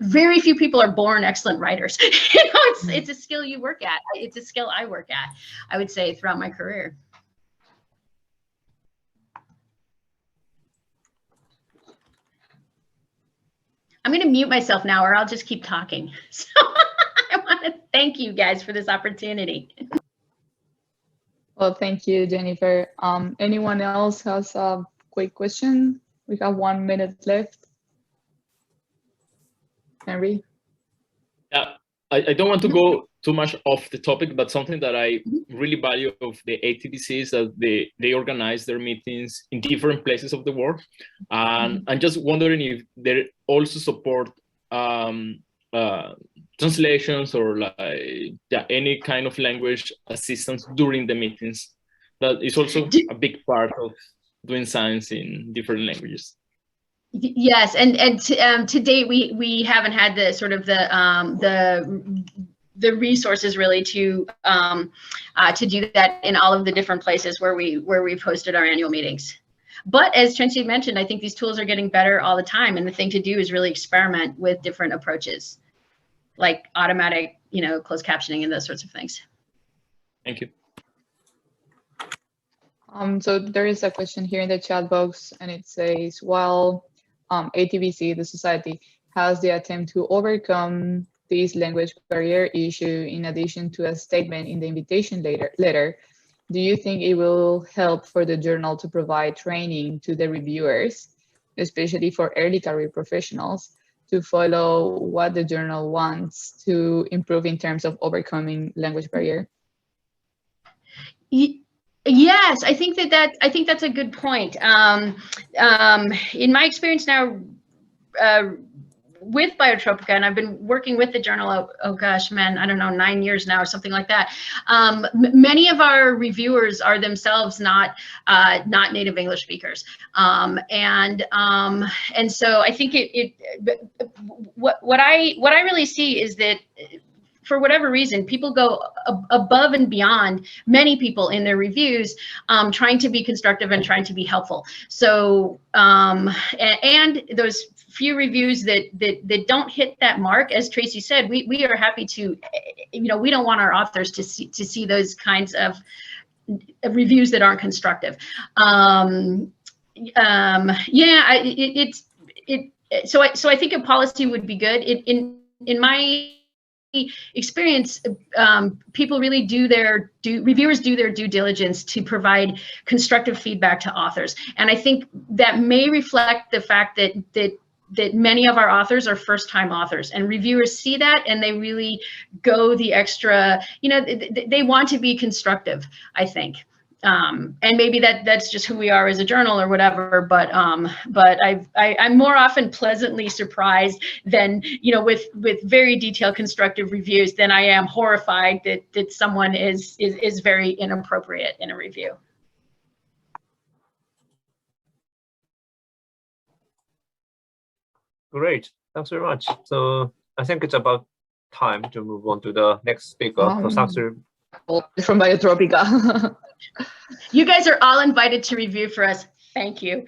very few people are born excellent writers. It's a skill you work at. It's a skill I work at, I would say, throughout my career. I'm going to mute myself now, or I'll just keep talking. So I want to thank you guys for this opportunity. Well, thank you, Jennifer. Anyone else has a quick question? We have 1 minute left. Henry? Yeah, I don't want to go too much off the topic, but something that I really value of the ATBC is that they organize their meetings in different places of the world. And I'm just wondering if they also support translations or any kind of language assistance during the meetings. That is also a big part of doing science in different languages. Yes, and to date we haven't had the sort of the resources really to do that in all of the different places where we've hosted our annual meetings. But as Tracy mentioned, I think these tools are getting better all the time, and the thing to do is really experiment with different approaches, like automatic, closed captioning and those sorts of things. Thank you. So there is a question here in the chat box, and it says, while ATBC, the society, has the attempt to overcome this language barrier issue in addition to a statement in the invitation letter, do you think it will help for the journal to provide training to the reviewers, especially for early career professionals, to follow what the journal wants to improve in terms of overcoming language barrier? Yes, I think that's a good point. In my experience now with Biotropica, and I've been working with the journal, oh gosh, man, I don't know, 9 years now or something like that. Many of our reviewers are themselves not native English speakers, and so I think what I really see is that, for whatever reason, people go above and beyond, many people in their reviews, trying to be constructive and trying to be helpful. So, and those few reviews that don't hit that mark, as Tracy said, we are happy to, we don't want our authors to see those kinds of reviews that aren't constructive. So I think a policy would be good. In my experience, people really reviewers do their due diligence to provide constructive feedback to authors, and I think that may reflect the fact that many of our authors are first-time authors, and reviewers see that and they really go the extra, they want to be constructive, I think. And maybe that's just who we are as a journal or whatever, but I'm more often pleasantly surprised than, with very detailed constructive reviews than I am horrified that someone is very inappropriate in a review. Great, thanks very much. So I think it's about time to move on to the next speaker, Professor From Biotropica. You guys are all invited to review for us. Thank you.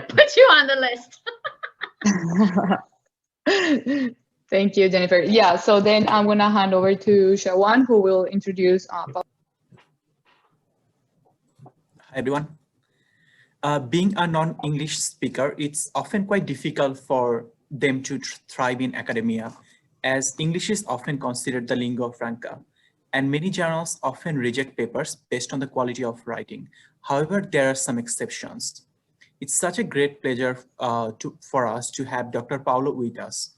Put you on the list. Thank you, Jennifer. Yeah, so then I'm gonna hand over to Shawan, who will introduce Hi, everyone. Being a non-English speaker, it's often quite difficult for them to thrive in academia, as English is often considered the lingua franca, and many journals often reject papers based on the quality of writing. However, there are some exceptions. It's such a great pleasure for us to have Dr. Paulo with us.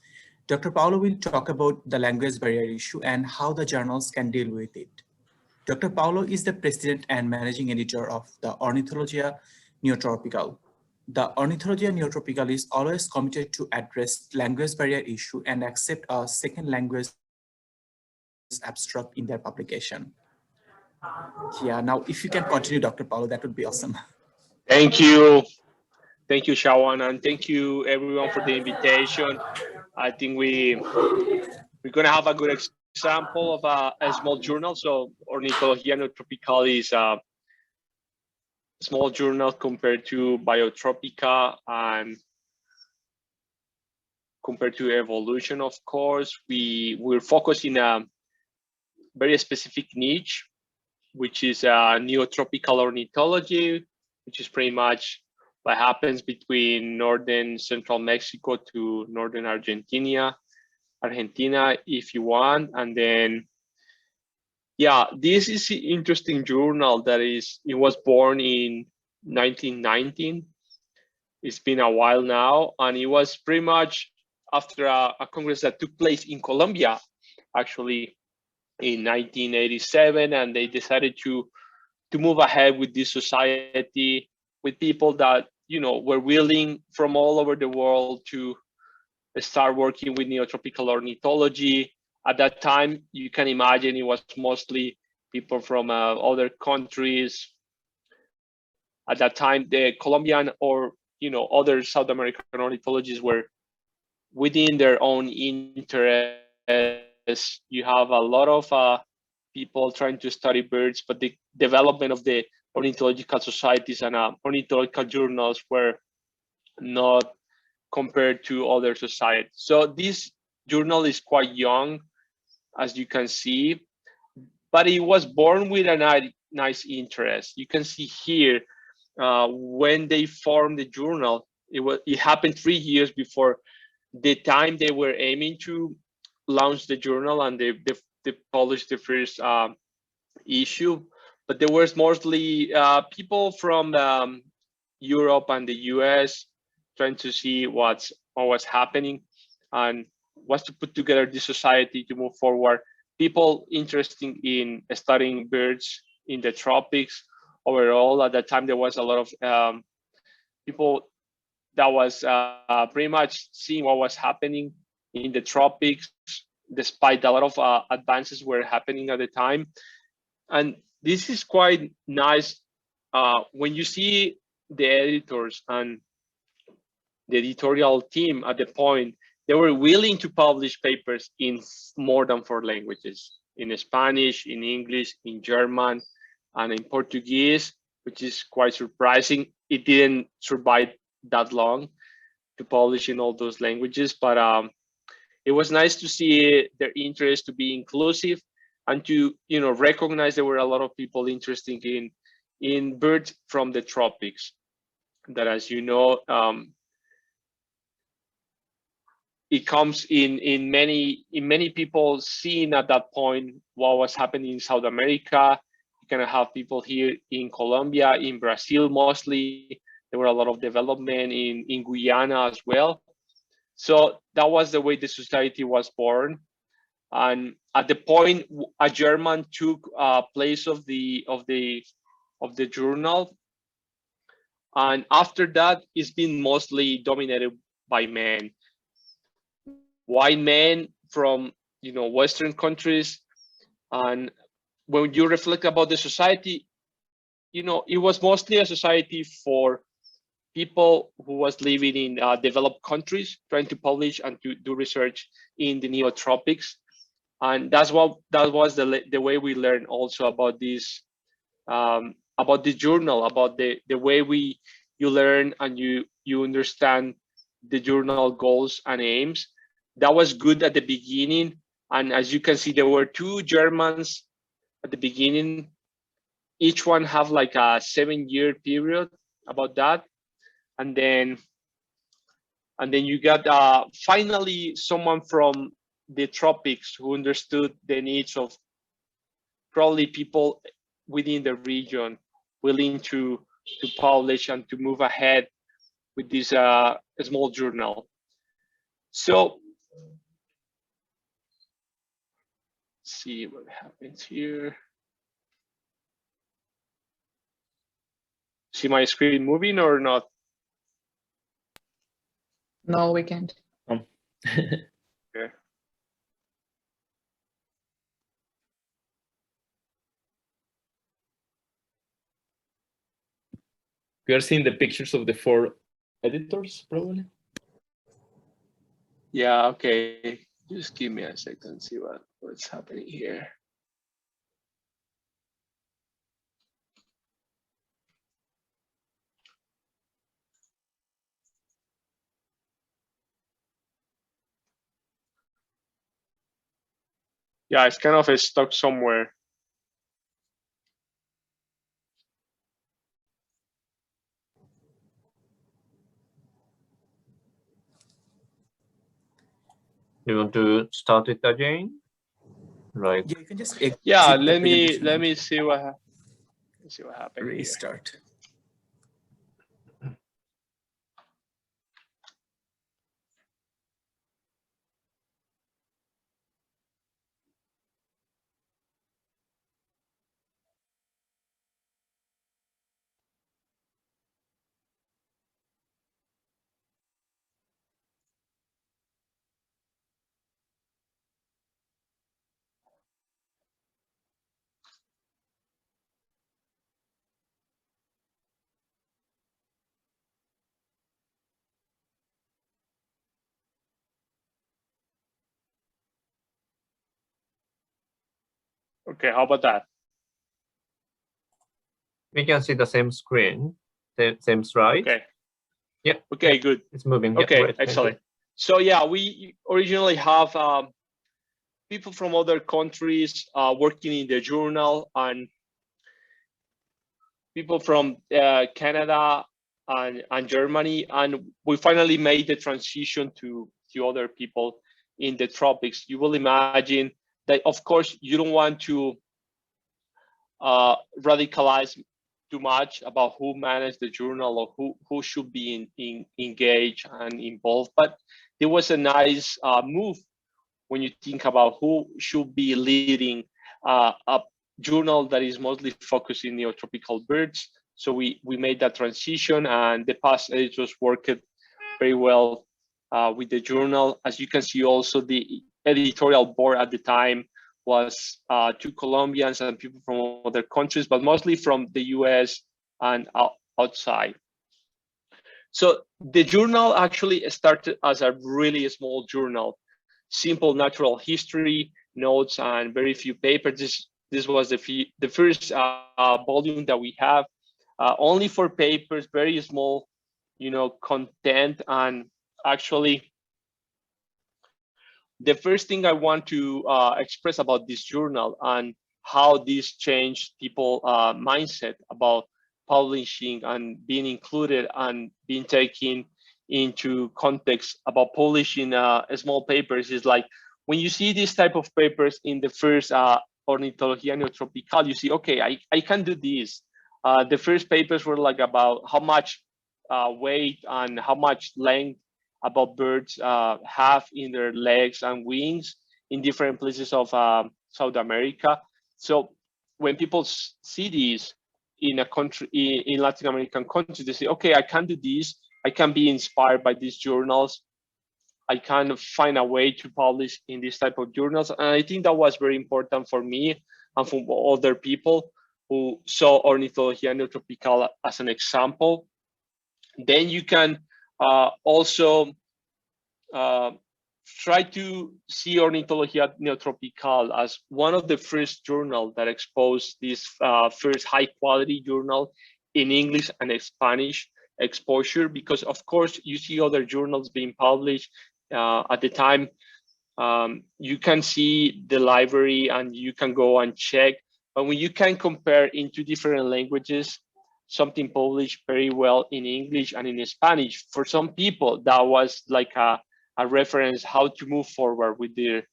Dr. Paulo will talk about the language barrier issue and how the journals can deal with it. Dr. Paulo is the president and managing editor of the Ornithologia Neotropical. The Ornithologia Neotropical is always committed to address language barrier issue and accept a second language abstract in their publication. Yeah, now if you can continue, Dr. Paulo, that would be awesome. Thank you. Thank you, Shawan, and thank you everyone for the invitation. I think we're gonna have a good example of a small journal. So Ornithologia Neotropical is a small journal compared to Biotropica and compared to evolution, of course. We're focused in a very specific niche, which is neotropical ornithology, which is pretty much what happens between northern central Mexico to northern Argentina, if you want. And then, yeah, this is an interesting journal it was born in 1919. It's been a while now, and it was pretty much after a congress that took place in Colombia, actually in 1987, and they decided to move ahead with this society with people that, you know, were willing from all over the world to start working with neotropical ornithology. At that time, you can imagine it was mostly people from other countries. At that time, the Colombian or, you know, other South American ornithologists were within their own interests. You have a lot of people trying to study birds, but the development of the ornithological societies and ornithological journals were not compared to other societies. So this journal is quite young, as you can see, but it was born with a nice interest. You can see here when they formed the journal, it happened 3 years before the time they were aiming to launch the journal, and they published the first issue. But there was mostly people from Europe and the US trying to see what was happening and was to put together this society to move forward. People interested in studying birds in the tropics. Overall, at that time, there was a lot of people that was pretty much seeing what was happening in the tropics, despite a lot of advances were happening at the time. And this is quite nice when you see the editors and the editorial team at the point, they were willing to publish papers in more than 4 languages, in Spanish, in English, in German, and in Portuguese, which is quite surprising. It didn't survive that long to publish in all those languages, but it was nice to see their interest to be inclusive and to, you know, recognize there were a lot of people interested in birds from the tropics. That, as you know, it comes in many people seeing at that point what was happening in South America. You can have people here in Colombia, in Brazil mostly. There were a lot of development in Guyana as well. So that was the way the society was born. And at the point, a German took place of the journal. And after that, it's been mostly dominated by men, white men from, you know, Western countries. And when you reflect about the society, you know, it was mostly a society for people who was living in developed countries, trying to publish and to do research in the neotropics. And that was the way we learned also about this journal, about the way we you learn and you understand the journal goals and aims. That was good at the beginning. And as you can see, there were 2 Germans at the beginning. Each one have like a 7-year period about that. And then you got finally someone from the tropics who understood the needs of probably people within the region willing to publish and to move ahead with this small journal. So let's see what happens here. See my screen moving or not? No, we can't. Okay. We are seeing the pictures of the 4 editors, probably. Yeah, okay. Just give me a second, see what's happening here. Yeah, it's kind of stuck somewhere. You want to start it again? Right. Yeah, you can just Yeah, exit the let me presentation. see what happened here. Restart. Okay, how about that? We can see the same screen, same slide. Okay. Yeah. Okay, good. It's moving. Okay, yeah, great. excellent. So yeah, we originally have people from other countries working in the journal, and people from Canada and Germany, and we finally made the transition to other people in the tropics. You will imagine that, of course, you don't want to radicalize too much about who managed the journal or who should be engaged and involved, but there was a nice move when you think about who should be leading a journal that is mostly focused in neotropical birds. So we made that transition, and the past editors worked very well with the journal. As you can see, also the editorial board at the time was 2 Colombians and people from other countries, but mostly from the US and outside. So the journal actually started as a really small journal, simple natural history, notes, and very few papers. This was the first volume that we have, only 4 papers, very small, content. And actually, the first thing I want to express about this journal and how this changed people's mindset about publishing and being included and being taken into context about publishing small papers is like, when you see this type of papers in the first Ornithologia Neotropical, you see, okay, I can do this. The first papers were like about how much weight and how much length about birds have in their legs and wings in different places of South America. So when people see these in a country, in Latin American countries, they say, okay, I can do this. I can be inspired by these journals. I can find a way to publish in this type of journals. And I think that was very important for me and for other people who saw Ornithologia Neotropical as an example. Then you can also try to see Ornithologia Neotropical as one of the first journals that exposed this first high quality journal in English and Spanish exposure, because of course you see other journals being published at the time. You can see the library and you can go and check, but when you can compare in two different languages, something published very well in English and in Spanish, for some people that was like a reference how to move forward with their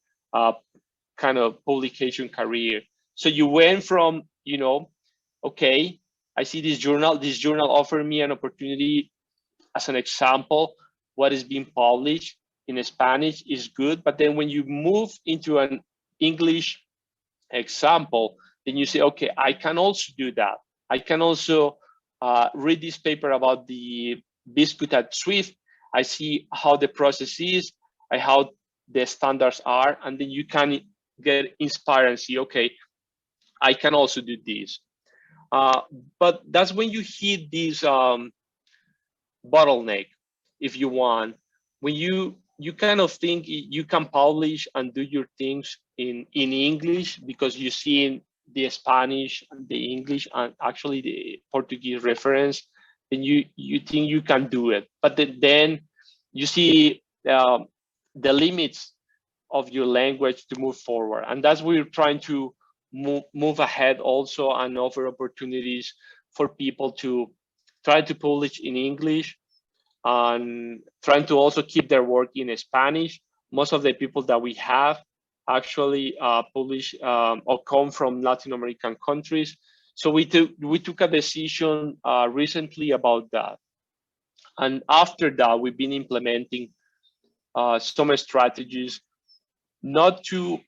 kind of publication career. So you went from, you know, okay, I see this journal offered me an opportunity. As an example, what is being published in Spanish is good, but then when you move into an English example, then you say, okay, I can also do that. I can also read this paper about the biscuit at Swift. I see how the process is, how the standards are, and then you can get inspired and see, okay, I can also do this. But that's when you hit this bottleneck, if you want, when you kind of think you can publish and do your things in English because you see the Spanish, the English, and actually the Portuguese reference, then you think you can do it. But then you see the limits of your language to move forward. And that's where we're trying to move ahead also and offer opportunities for people to try to publish in English and trying to also keep their work in Spanish. Most of the people that we have actually publish or come from Latin American countries. So we took a decision recently about that. And after that, we've been implementing some strategies not to,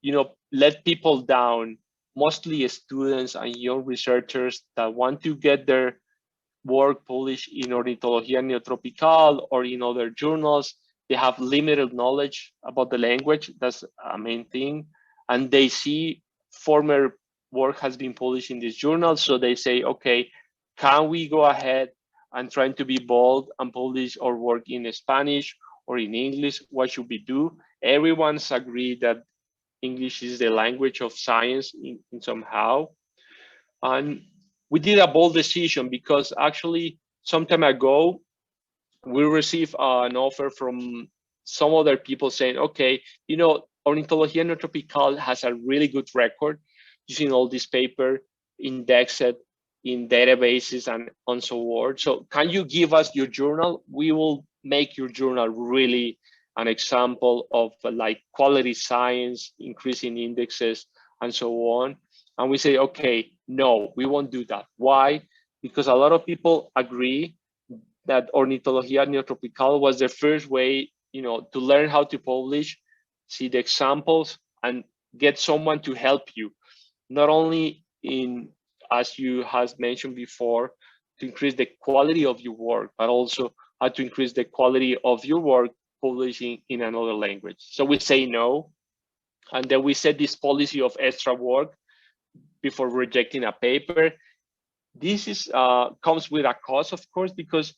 you know, let people down, mostly students and young researchers that want to get their work published in Ornitología Neotropical or in other journals. They have limited knowledge about the language. That's a main thing. And they see former work has been published in this journal. So they say, okay, can we go ahead and trying to be bold and publish our work in Spanish or in English? What should we do? Everyone's agreed that English is the language of science in somehow. And we did a bold decision because actually some time ago, we received an offer from some other people saying, okay, you know, Ornitología Neotropical has a really good record using all this paper, indexed in databases and so on. So can you give us your journal? We will make your journal really an example of like quality science, increasing indexes, and so on. And we say, okay, no, we won't do that. Why? Because a lot of people agree that Ornitología Neotropical was the first way, you know, to learn how to publish, see the examples, and get someone to help you, not only in, as you has mentioned before, to increase the quality of your work, but also how to increase the quality of your work publishing in another language. So we say no, and then we set this policy of extra work before rejecting a paper. This is comes with a cost, of course, because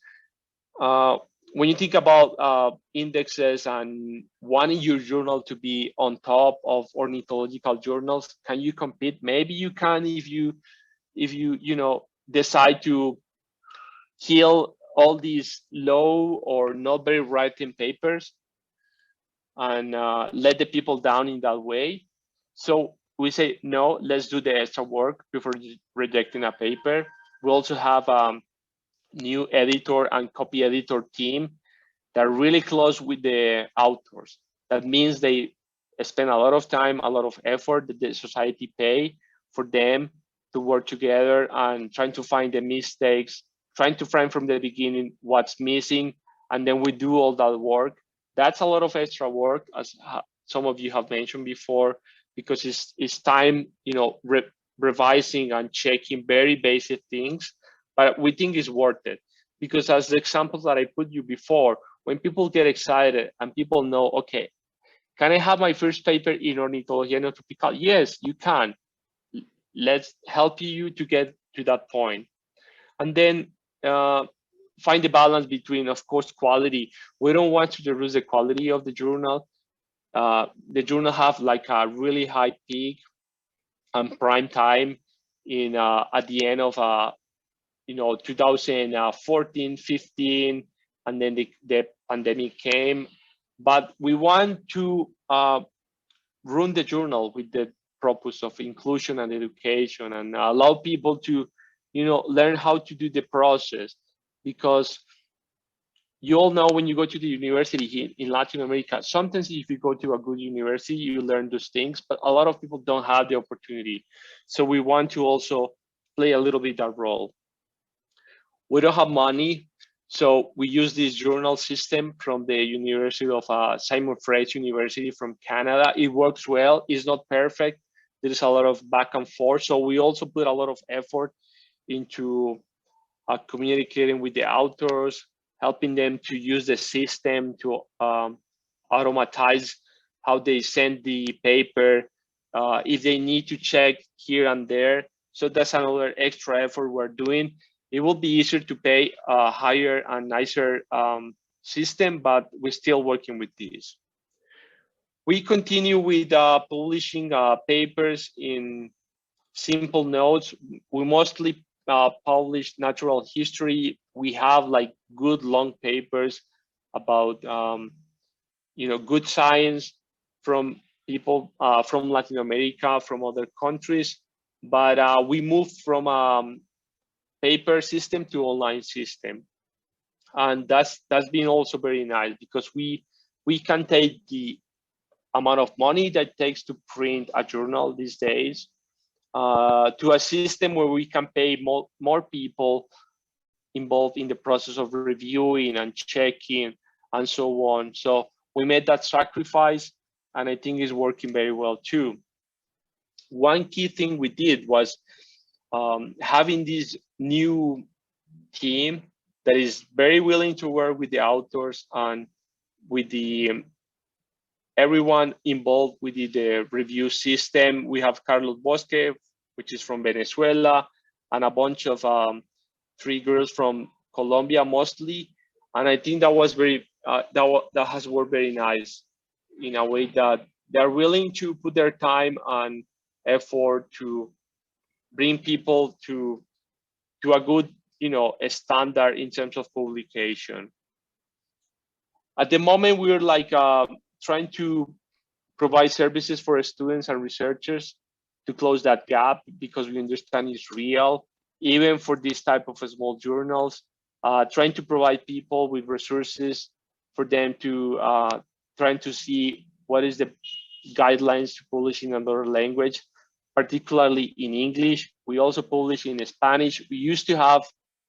when you think about indexes and wanting your journal to be on top of ornithological journals, can you compete? Maybe you can if you decide to kill all these low or not very writing papers and let the people down in that way. So we say, no, let's do the extra work before rejecting a paper. We also have new editor and copy editor team that are really close with the authors. That means they spend a lot of time, a lot of effort that the society pay for them to work together and trying to find the mistakes, trying to find from the beginning what's missing, and then we do all that work. That's a lot of extra work, as some of you have mentioned before, because it's time, revising and checking very basic things, but we think it's worth it. Because as the examples that I put you before, when people get excited and people know, okay, can I have my first paper in Ornitología Neotropical? Yes, you can. Let's help you to get to that point. And then find the balance between, of course, quality. We don't want to reduce the quality of the journal. The journal have like a really high peak and prime time in at the end of 2014, 15, and then the pandemic came. But we want to run the journal with the purpose of inclusion and education, and allow people to, learn how to do the process. Because you all know, when you go to the university in Latin America, sometimes if you go to a good university, you learn those things, but a lot of people don't have the opportunity. So we want to also play a little bit that role. We don't have money, so we use this journal system from the University of Simon Fraser University from Canada. It works well. It's not perfect. There's a lot of back and forth. So we also put a lot of effort into communicating with the authors, helping them to use the system to automatize how they send the paper, if they need to check here and there. So that's another extra effort we're doing. It will be easier to pay a higher and nicer system, but we're still working with this. We continue with publishing papers in simple notes. We mostly publish natural history. We have like good long papers about good science from people from Latin America, from other countries. But we moved from paper system to online system, and that's been also very nice, because we can take the amount of money that it takes to print a journal these days to a system where we can pay more people involved in the process of reviewing and checking and so on. So we made that sacrifice, and I think it's working very well too. One key thing we did was having this new team that is very willing to work with the authors and with the everyone involved with the review system. We have Carlos Bosque, which is from Venezuela, and a bunch of 3 girls from Colombia mostly. And I think that was very that has worked very nice, in a way that they're willing to put their time and effort to bring people to a good a standard in terms of publication. At the moment, we're like trying to provide services for students and researchers to close that gap, because we understand it's real, even for this type of small journals. Trying to provide people with resources for them to trying to see what is the guidelines to publish in another language, particularly in English. We also publish in Spanish. We used to have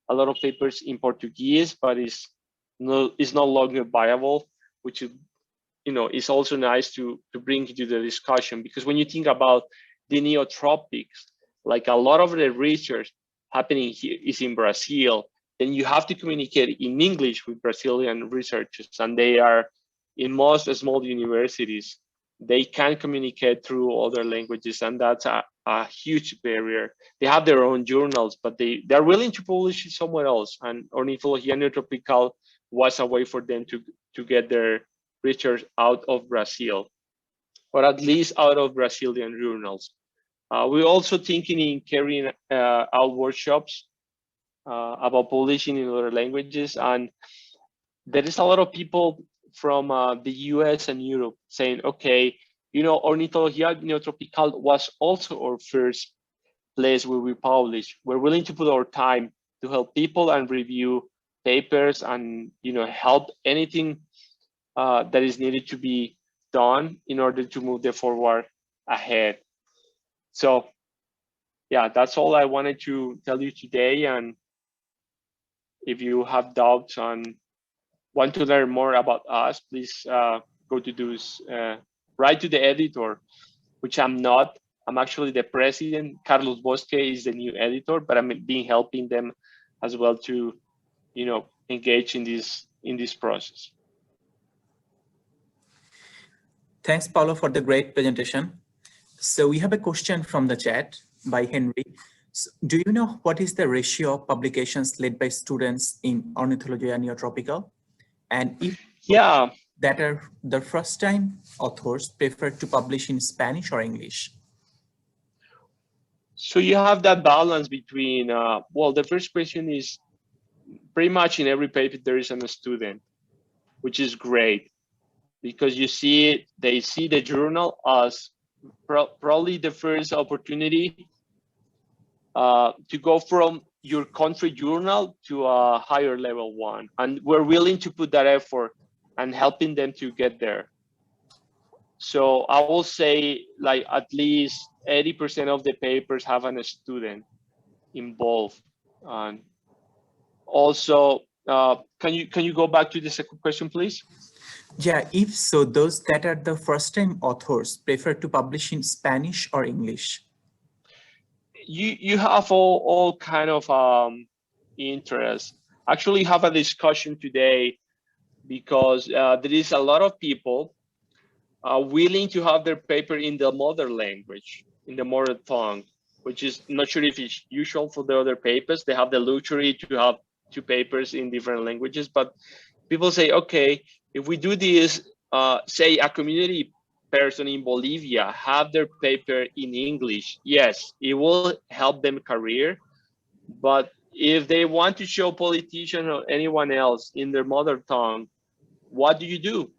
a lot of papers in Portuguese, but it's no longer viable, which is, is also nice to bring into the discussion, because when you think about the neotropics, like a lot of the research happening here is in Brazil, then you have to communicate in English with Brazilian researchers, and they are in most small universities. They can communicate through other languages, and that's a huge barrier. They have their own journals, but they're willing to publish it somewhere else. And Ornithologia Neotropical was a way for them to get their research out of Brazil, or at least out of Brazilian journals. We're also thinking in carrying out workshops about publishing in other languages, and there is a lot of people from the US and Europe saying, okay, Ornithologia Neotropical was also our first place where we publish. We're willing to put our time to help people and review papers and help anything that is needed to be done in order to move them forward ahead. So yeah, that's all I wanted to tell you today. And if you have doubts and want to learn more about us, please go to those, write to the editor, which I'm not. I'm actually the president. Carlos Bosque is the new editor, but I'm being helping them as well to, engage in this process. Thanks, Paulo, for the great presentation. So we have a question from the chat by Henry. So do you know what is the ratio of publications led by students in Ornithologia Neotropical? And if that are the first time authors prefer to publish in Spanish or English? So you have that balance between, well, the first question is pretty much in every paper there is a student, which is great because you see it, they see the journal as probably the first opportunity to go from your country journal to a higher level one. And we're willing to put that effort and helping them to get there. So I will say like at least 80% of the papers have a student involved. And also, can you go back to the second question, please? Yeah, if so, those that are the first-time authors prefer to publish in Spanish or English? You have all kind of interest. Actually, have a discussion today because there is a lot of people willing to have their paper in the mother language, in the mother tongue, which is not sure if it's usual for the other papers. They have the luxury to have two papers in different languages, but people say, okay, if we do this, say a community person in Bolivia have their paper in English, yes, it will help them career. But if they want to show politician or anyone else in their mother tongue, what do you do?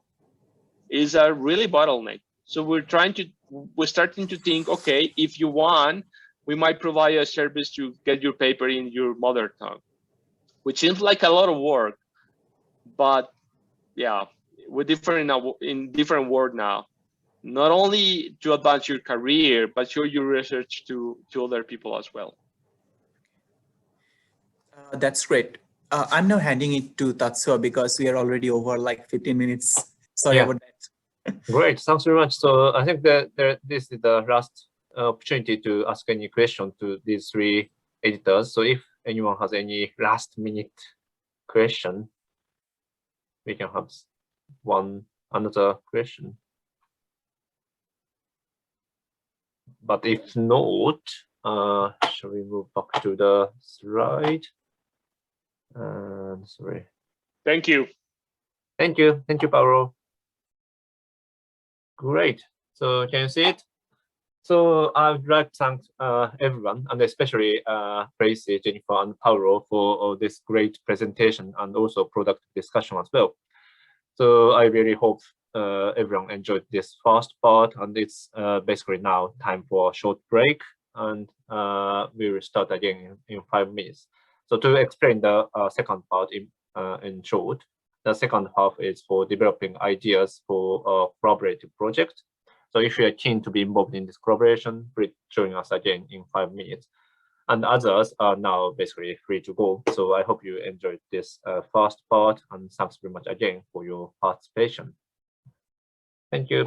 Is a really bottleneck. So we're starting to think, okay, if you want, we might provide a service to get your paper in your mother tongue, which seems like a lot of work, but yeah, we're different in different world now. Not only to advance your career, but show your research to other people as well. That's great. I'm now handing it to Tatsuo because we are already over like 15 minutes. Sorry about that. Great, thanks very much. So I think that this is the last opportunity to ask any question to these three editors. So if anyone has any last minute question, we can have another question. But if not, shall we move back to the slide? Sorry. Thank you. Thank you, Paolo. Great. So can you see it? So I'd like to thank everyone, and especially Tracy, Jennifer, and Paolo for this great presentation and also product discussion as well. So I really hope everyone enjoyed this first part, and it's basically now time for a short break, and we will start again in 5 minutes. So to explain the second part in short, the second half is for developing ideas for a collaborative project. So if you are keen to be involved in this collaboration, please join us again in 5 minutes. And others are now basically free to go. So I hope you enjoyed this first part, and thanks very much again for your participation. Thank you.